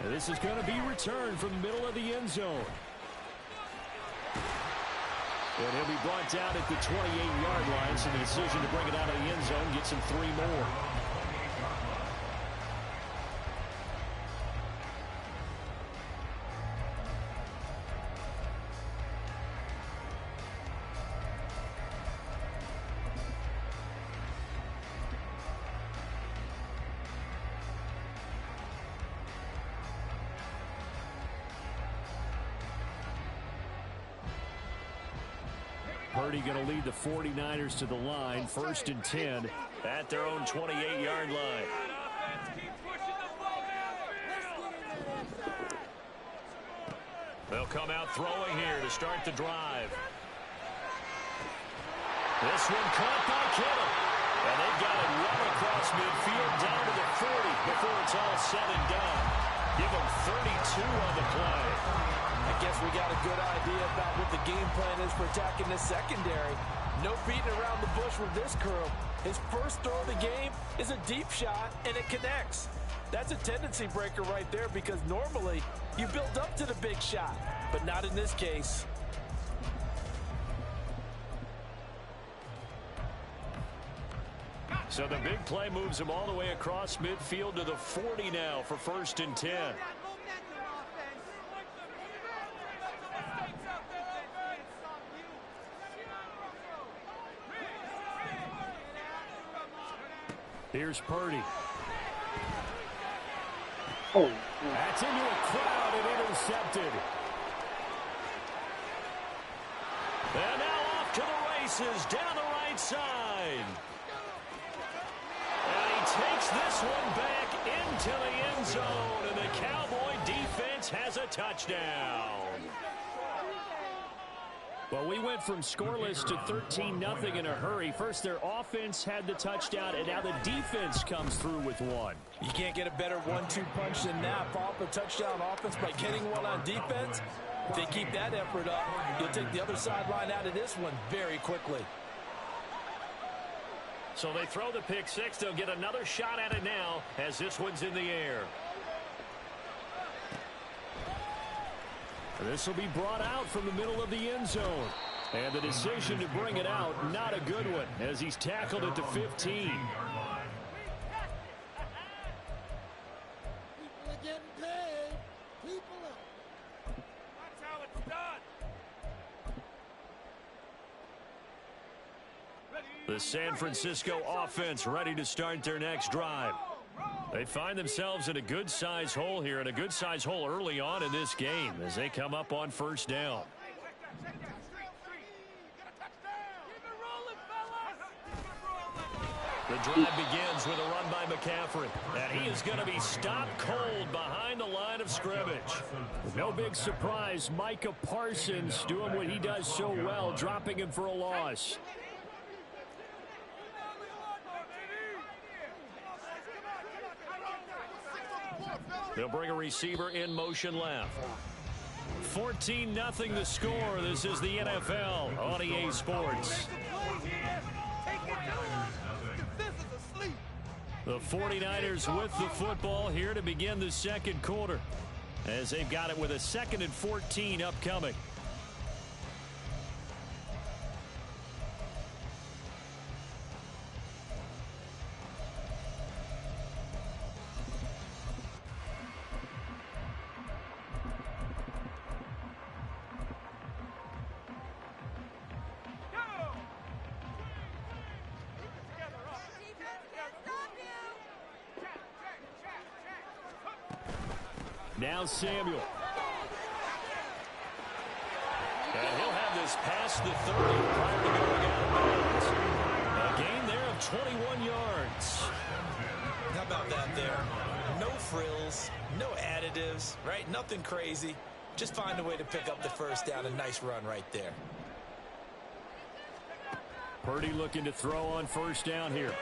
And this is going to be returned from the middle of the end zone. And he'll be brought down at the 28-yard line, so the decision to bring it out of the end zone gets him 3 more. Purdy going to lead the 49ers to the line, 1st and 10 at their own 28-yard line. They'll come out throwing here to start the drive. This one caught by Kittle. And they've got it run across midfield down to the 40 before it's all said and done. Give them 32 on the play. I guess we got a good idea about what the game plan is for attacking this secondary. No beating around the bush with this crew. His first throw of the game is a deep shot, and it connects. That's a tendency breaker right there, because normally you build up to the big shot, but not in this case. So the big play moves him all the way across midfield to the 40 now for 1st and 10. Here's Purdy. Oh, That's into a crowd and intercepted. And now off to the races down the right side. And he takes this one back into the end zone, and the Cowboy defense has a touchdown. Well, we went from scoreless to 13-0 in a hurry. First, their offense had the touchdown, and now the defense comes through with one. You can't get a better 1-2 punch than that. Follow up a touchdown offense by getting one on defense. If they keep that effort up, you'll take the other sideline out of this one very quickly. So they throw the pick six. They'll get another shot at it now as this one's in the air. This will be brought out from the middle of the end zone. And the decision to bring it out, not a good one, as he's tackled it to 15. People are getting paid. People are. That's how it's done. The San Francisco offense ready to start their next drive. They find themselves in a good-sized hole here, and a good-sized hole early on in this game as they come up on first down. The drive begins with a run by McCaffrey, and he is going to be stopped cold behind the line of scrimmage. No big surprise, Micah Parsons doing what he does so well, dropping him for a loss. They'll bring a receiver in motion left. 14-0 the score. This is the NFL on EA Sports. The 49ers with the football here to begin the second quarter, as they've got it with a 2nd and 14 upcoming. Now Samuel. And he'll have this past the 30 prior to going out of bounds. A gain there of 21 yards. How about that there? No frills, no additives, right? Nothing crazy. Just find a way to pick up the first down. A nice run right there. Purdy looking to throw on first down here.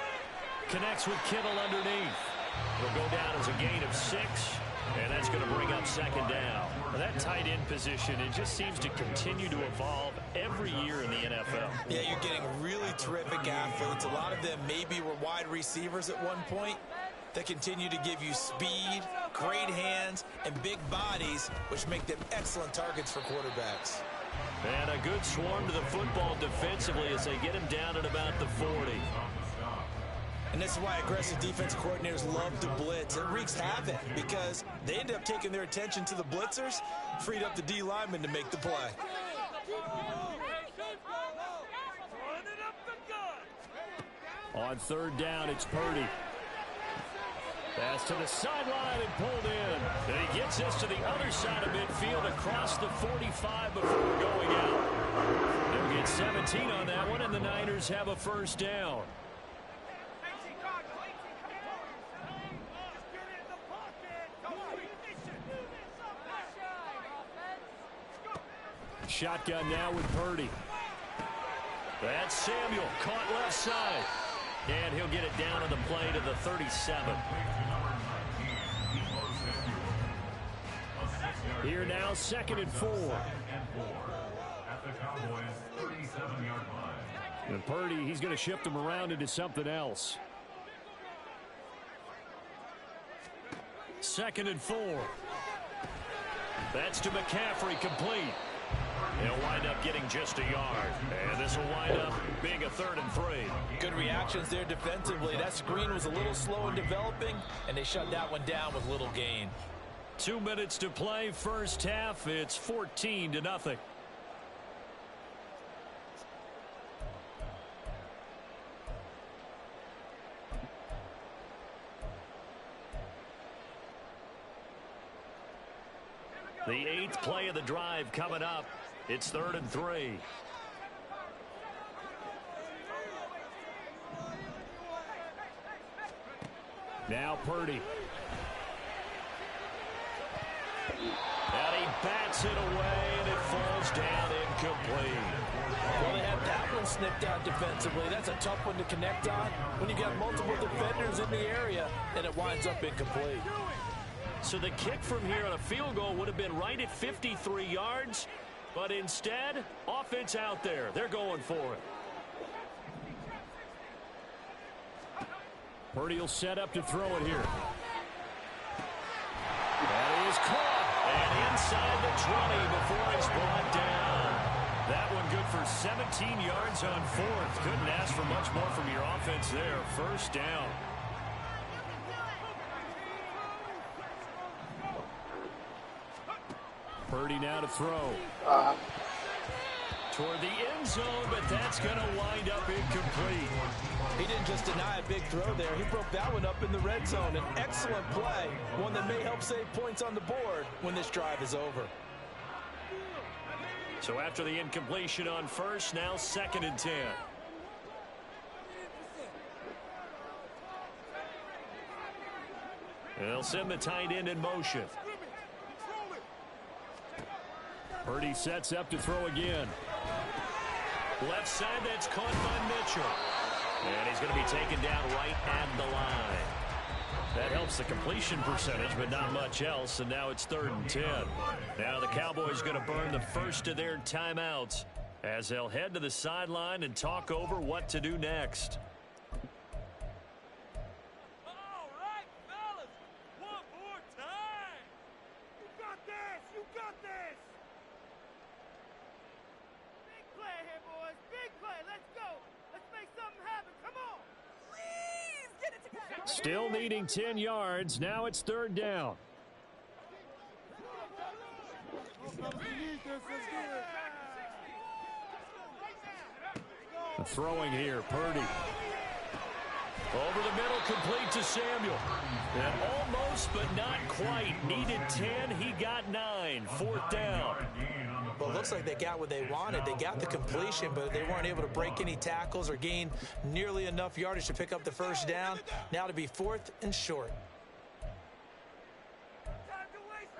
Connects with Kittle underneath. Will go down as a gain of 6. And that's going to bring up second down. Well, that tight end position, it just seems to continue to evolve every year in the NFL. Yeah, you're getting really terrific athletes. A lot of them maybe were wide receivers at one point. They continue to give you speed, great hands, and big bodies, which make them excellent targets for quarterbacks. And a good swarm to the football defensively as they get him down at about the 40. And this is why aggressive defensive coordinators love to blitz. It wreaks havoc because they end up taking their attention to the blitzers, freed up the D lineman to make the play. On third down, it's Purdy. Pass to the sideline and pulled in. And he gets this to the other side of midfield across the 45 before going out. They'll get 17 on that one, and the Niners have a first down. Shotgun now with Purdy. That's Samuel caught left side. And he'll get it down on the play to the 37. Here now, 2nd and 4. At the Cowboys' 37-yard line. And Purdy, he's going to shift him around into something else. 2nd and 4. That's to McCaffrey, complete. He'll wind up getting just a yard. And this will wind up being a 3rd and 3. Good reactions there defensively. That screen was a little slow in developing, and they shut that one down with little gain. 2 minutes to play, first half. It's 14-0. The 8th play of the drive coming up. It's 3rd and 3. Now Purdy. And he bats it away, and it falls down incomplete. Well, they had that one snipped out defensively. That's a tough one to connect on when you got multiple defenders in the area, and it winds up incomplete. So the kick from here on a field goal would have been right at 53 yards, but instead, offense out there. They're going for it. Purdy will set up to throw it here. That is caught. And inside the 20 before it's brought down. That one good for 17 yards on fourth. Couldn't ask for much more from your offense there. First down. Purdy now to throw. Toward the end zone, but that's going to wind up incomplete. He didn't just deny a big throw there. He broke that one up in the red zone. An excellent play, one that may help save points on the board when this drive is over. So after the incompletion on first, now 2nd and 10. They'll send the tight end in motion. Purdy sets up to throw again. Left side, that's caught by Mitchell. And he's going to be taken down right at the line. That helps the completion percentage, but not much else. And now it's 3rd and 10. Now the Cowboys going to burn the first of their timeouts as they'll head to the sideline and talk over what to do next. All right, fellas. One more time. You got this. You got this. Big play here, boys. Big play. Let's go. Let's make something happen. Come on. Please get it together. Still needing 10 yards. Now it's 3rd down. Throwing here, Purdy. Over the middle, complete to Samuel. And almost, but not quite. Needed 10, he got 9. 4th down. Well, it looks like they got what they wanted. They got the completion, but they weren't able to break any tackles or gain nearly enough yardage to pick up the first down. Now to be 4th and short. Time to waste.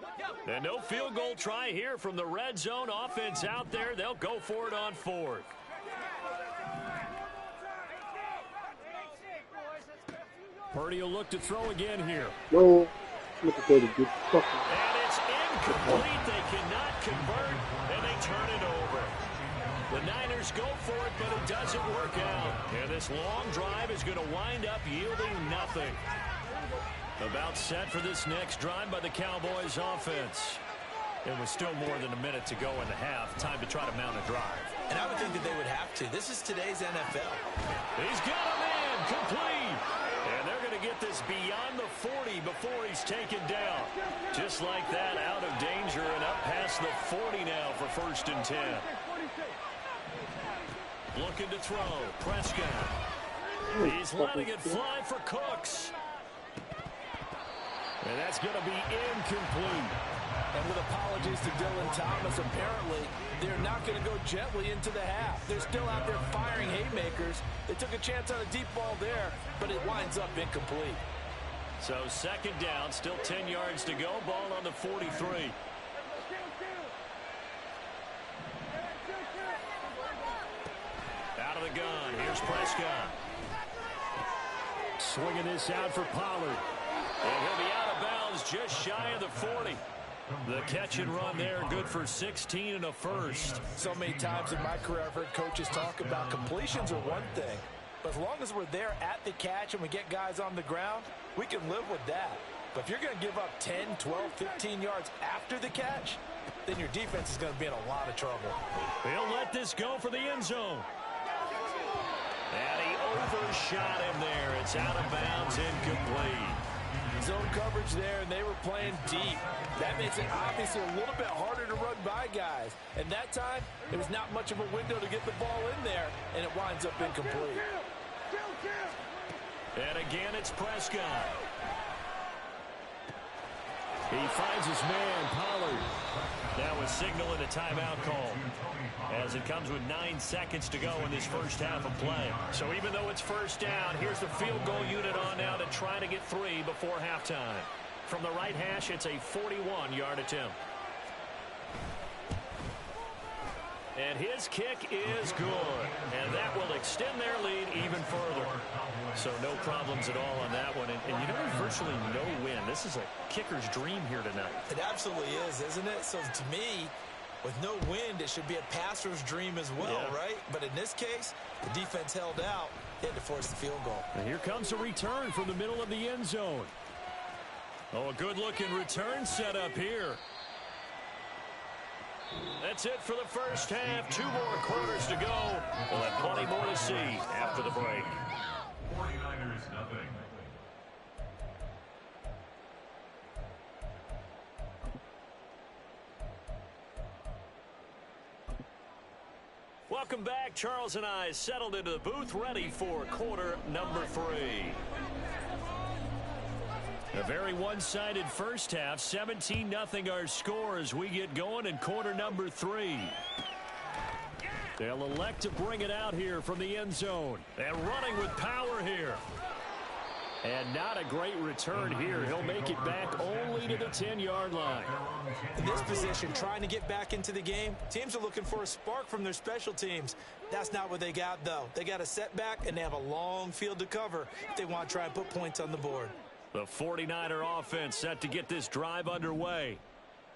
Let's go. And no field goal try here from the red zone. Offense out there. They'll go for it on 4th. Purdy will look to throw again here. No, look at that good fucking. And it's incomplete. They cannot convert, and they turn it over. The Niners go for it, but it doesn't work out. And this long drive is going to wind up yielding nothing. About set for this next drive by the Cowboys offense. It was still more than a minute to go in the half. Time to try to mount a drive. And I would think that they would have to. This is today's NFL. He's got a man complete. And they're going to get this beyond the 40 before he's taken down. Just like that, out of danger and up past the 40 now for 1st and 10. Looking to throw. Prescott. He's letting it fly for Cooks. And that's going to be incomplete. And with apologies to Dylan Thomas, apparently they're not going to go gently into the half. They're still out there firing haymakers. They took a chance on a deep ball there, but it winds up incomplete. So 2nd down, still 10 yards to go. Ball on the 43. Out of the gun. Here's Prescott. Swinging this out for Pollard. And he'll be out of bounds just shy of the 40. The catch and run there, good for 16 and a first. So many times in my career, I've heard coaches talk about completions are one thing. But as long as we're there at the catch and we get guys on the ground, we can live with that. But if you're going to give up 10, 12, 15 yards after the catch, then your defense is going to be in a lot of trouble. He'll let this go for the end zone. And he overshot him there. It's out of bounds, incomplete. Zone coverage there, and they were playing deep. That makes it obviously a little bit harder to run by guys. And that time, it was not much of a window to get the ball in there, and it winds up incomplete. And again, it's Prescott. He finds his man, Pollard. Now a signal and a timeout call, as it comes with 9 seconds to go in this first half of play. So even though it's first down, here's the field goal unit on now to try to get 3 before halftime. From the right hash, it's a 41-yard attempt. And his kick is good. And that will extend their lead even further. So no problems at all on that one. And you know, there's virtually no win. This is a kicker's dream here tonight. It absolutely is, isn't it? So to me, with no wind, it should be a passer's dream as well, right? But in this case, the defense held out. They had to force the field goal. And here comes a return from the middle of the end zone. Oh, a good-looking return set up here. That's it for the first half. 2 more quarters to go. We'll have plenty more to see after the break. 49ers nothing. Welcome back. Charles and I settled into the booth, ready for quarter number 3. A very one-sided first half. 17-0 our score as we get going in quarter number 3. They'll elect to bring it out here from the end zone. And running with power here. And not a great return here. He'll make it back only to the 10-yard line. In this position, trying to get back into the game, teams are looking for a spark from their special teams. That's not what they got, though. They got a setback, and they have a long field to cover if they want to try and put points on the board. The 49er offense set to get this drive underway.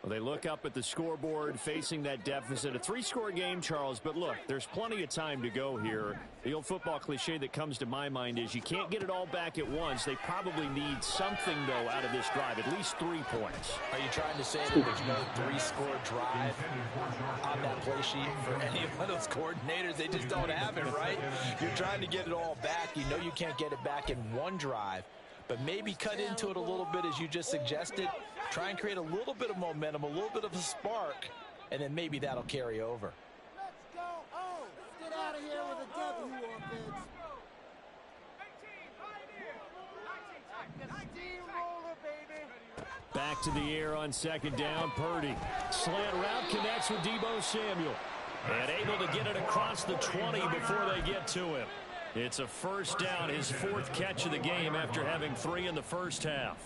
Well, they look up at the scoreboard facing that deficit. A 3-score game, Charles, but look, there's plenty of time to go here. The old football cliche that comes to my mind is you can't get it all back at once. They probably need something, though, out of this drive, at least 3 points. Are you trying to say that there's no 3-score drive on that play sheet for any of those coordinators? They just don't have it, right? You're trying to get it all back. You know you can't get it back in one drive. But maybe cut into it a little bit as you just suggested. Try and create a little bit of momentum, a little bit of a spark, and then maybe that'll carry over. Let's go. Oh, let's get out of here with a W offense. 19, steamroller, baby. Back to the air on second down. Purdy. Slant route connects with Deebo Samuel. And able to get it across the 20 before they get to him. It's a first down, his 4th catch of the game after having 3 in the first half.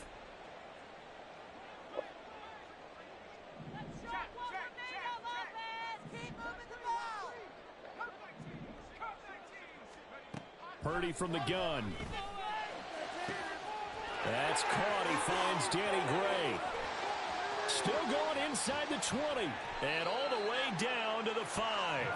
Purdy from the gun. That's caught. He finds Danny Gray. Still going inside the 20. And all the way down to the 5.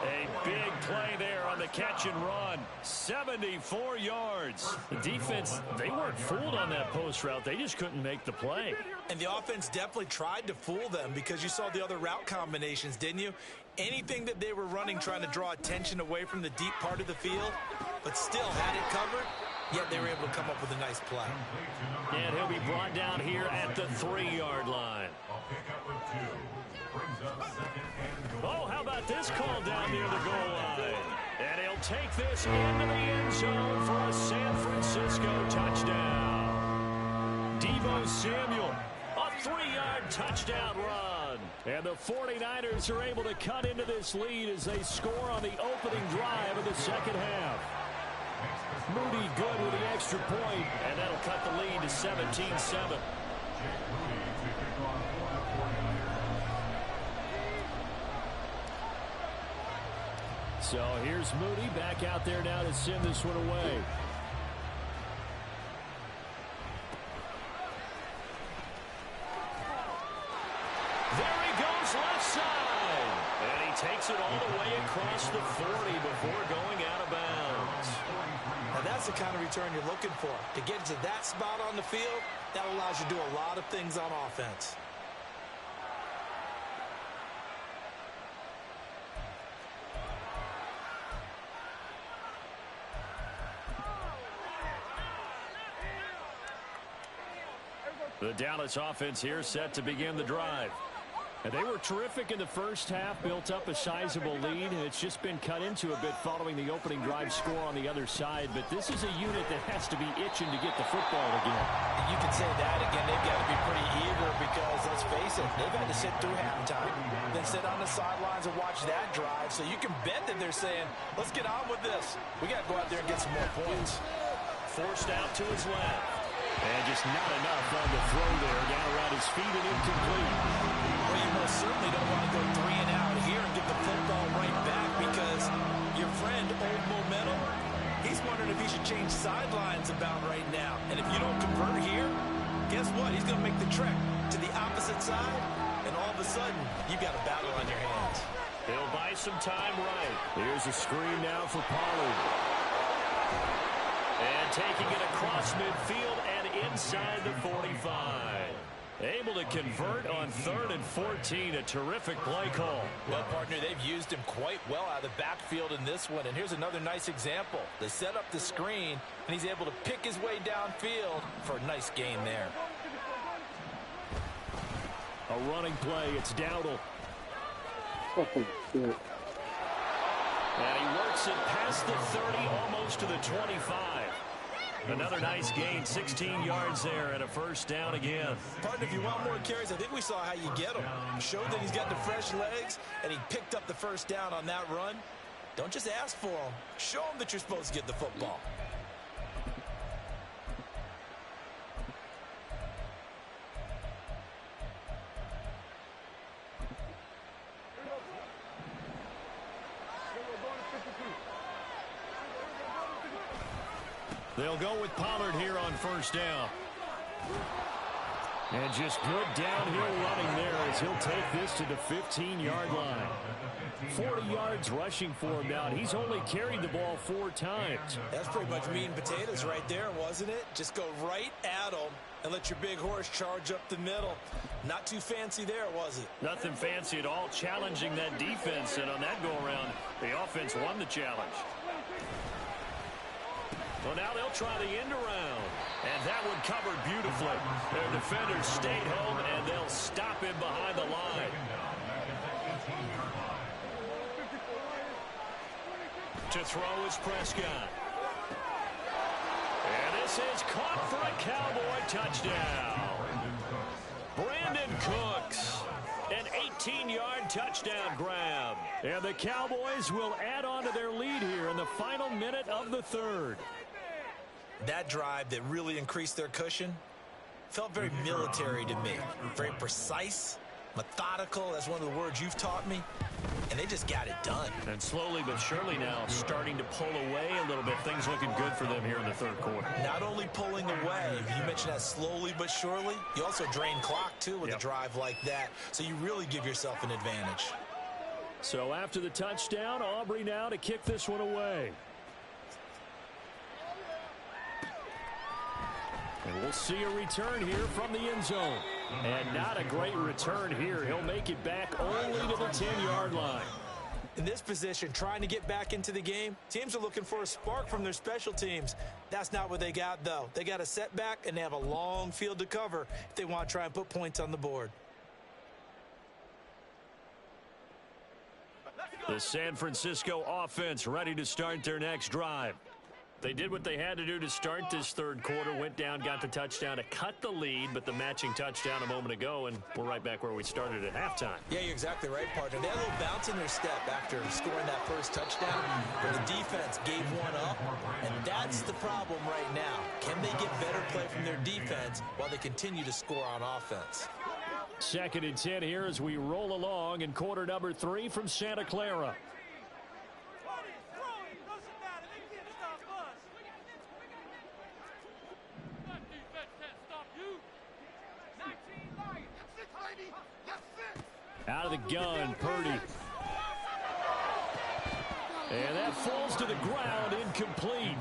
A big play there on the catch and run. 74 yards. The defense, they weren't fooled on that post route. They just couldn't make the play. And the offense definitely tried to fool them because you saw the other route combinations, didn't you? Anything that they were running trying to draw attention away from the deep part of the field, but still had it covered, yet they were able to come up with a nice play. And he'll be brought down here at the 3-yard line. Oh, how about this call down near the goal line? And he'll take this into the end zone for a San Francisco touchdown. Deebo Samuel, a 3-yard touchdown run. And the 49ers are able to cut into this lead as they score on the opening drive of the second half. Moody good with the extra point, and that'll cut the lead to 17-7. So here's Moody back out there now to send this one away. There he goes left side. And he takes it all the way across the 40 before going out of bounds. Now that's the kind of return you're looking for. To get to that spot on the field, that allows you to do a lot of things on offense. The Dallas offense here set to begin the drive. And they were terrific in the first half, built up a sizable lead, and it's just been cut into a bit following the opening drive score on the other side. But this is a unit that has to be itching to get the football again. You can say that again. They've got to be pretty eager because, let's face it, they've had to sit through halftime, then sit on the sidelines and watch that drive. So you can bet that they're saying, let's get on with this. We got to go out there and get some more points. Forced out to his left. And just not enough on the throw there. Down around his feet and incomplete. Well, you most certainly don't want to go 3 and out here and give the football right back because your friend, Old Momentum, he's wondering if he should change sidelines about right now. And if you don't convert here, guess what? He's going to make the trek to the opposite side, and all of a sudden, you've got a battle on your hands. He'll buy some time right. Here's a screen now for Pollard. And taking it across midfield and inside the 45. Able to convert on 3rd and 14. A terrific play call. Well, partner, they've used him quite well out of the backfield in this one. And here's another nice example. They set up the screen, and he's able to pick his way downfield for a nice gain there. A running play. It's Dowdle. Oh, shit. And he works it past the 30, almost to the 25. Another nice gain, 16 yards there, and a first down again. Partner, if you want more carries, I think we saw how you get him. Showed that he's got the fresh legs, and he picked up the first down on that run. Don't just ask for him. Show him that you're supposed to get the football. They'll go with Pollard here on first down. And just good downhill running there as he'll take this to the 15-yard line. 40 yards rushing for him now. He's only carried the ball 4 times. That's pretty much meat and potatoes right there, wasn't it? Just go right at him and let your big horse charge up the middle. Not too fancy there, was it? Nothing fancy at all, challenging that defense. And on that go-around, the offense won the challenge. Well, now they'll try the end around. And that one covered beautifully. Their defenders stayed home, and they'll stop him behind the line. To throw is Prescott. And this is caught for a Cowboy touchdown. Brandon Cooks. An 18-yard touchdown grab. And the Cowboys will add on to their lead here in the final minute of the 3rd. That drive that really increased their cushion felt very military to me. Very precise, methodical. That's one of the words you've taught me. And they just got it done. And slowly but surely now starting to pull away a little bit. Things looking good for them here in the 3rd quarter. Not only pulling away, you mentioned that slowly but surely. You also drain clock, too, with a drive like that. So you really give yourself an advantage. So after the touchdown, Aubrey now to kick this one away. And we'll see a return here from the end zone. And not a great return here. He'll make it back only to the 10-yard line. In this position, trying to get back into the game, teams are looking for a spark from their special teams. That's not what they got, though. They got a setback, and they have a long field to cover if they want to try and put points on the board. The San Francisco offense ready to start their next drive. They did what they had to do to start this 3rd quarter, went down, got the touchdown to cut the lead, but the matching touchdown a moment ago, and we're right back where we started at halftime. Yeah, you're exactly right, partner. They had a little bounce in their step after scoring that first touchdown, but the defense gave one up, and that's the problem right now. Can they get better play from their defense while they continue to score on offense? 2nd and 10 here as we roll along in quarter number 3 from Santa Clara. Out of the gun, Purdy. And that falls to the ground, incomplete.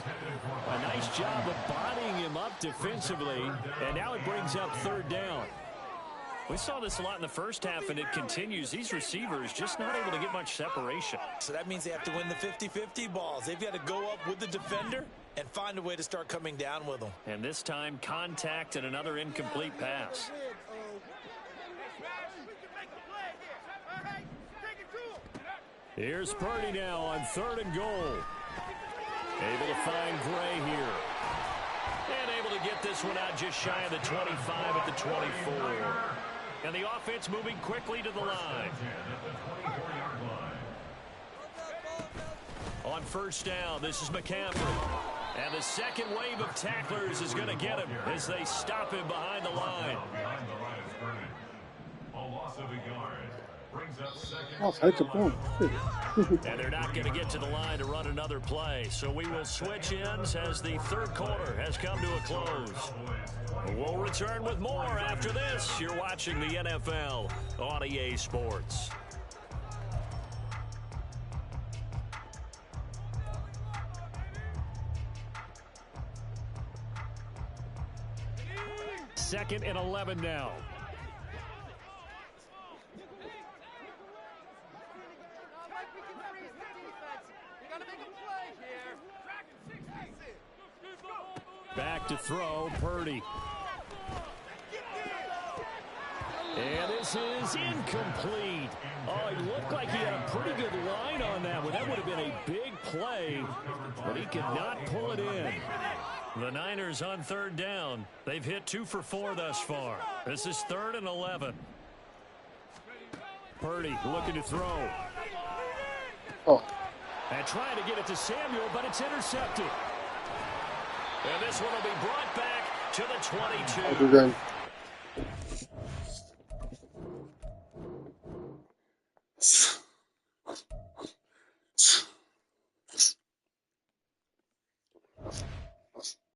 A nice job of bodying him up defensively, and now it brings up 3rd down. We saw this a lot in the first half, and it continues. These receivers just not able to get much separation. So that means they have to win the 50-50 balls. They've got to go up with the defender and find a way to start coming down with them. And this time, contact and another incomplete pass. Here's Purdy now on 3rd and goal. Able to find Gray here. And able to get this one out just shy of the 25 at the 24. And the offense moving quickly to the line. On first down, this is McCaffrey. And the second wave of tacklers is going to get him as they stop him behind the line. A loss of a yard. Brings up second. Oh, that's a point. And they're not going to get to the line to run another play. So we will switch ends as the third quarter has come to a close. We'll return with more after this. You're watching the NFL on EA Sports. Second and 11 now. Back to throw, Purdy. And this is incomplete. Oh, he looked like he had a pretty good line on that one. That would have been a big play, but he could not pull it in. The Niners on third down. They've hit 2 for 4 thus far. This is 3rd and 11. Purdy looking to throw. Oh. And trying to get it to Samuel, but it's intercepted. And this one will be brought back to the 22. Other than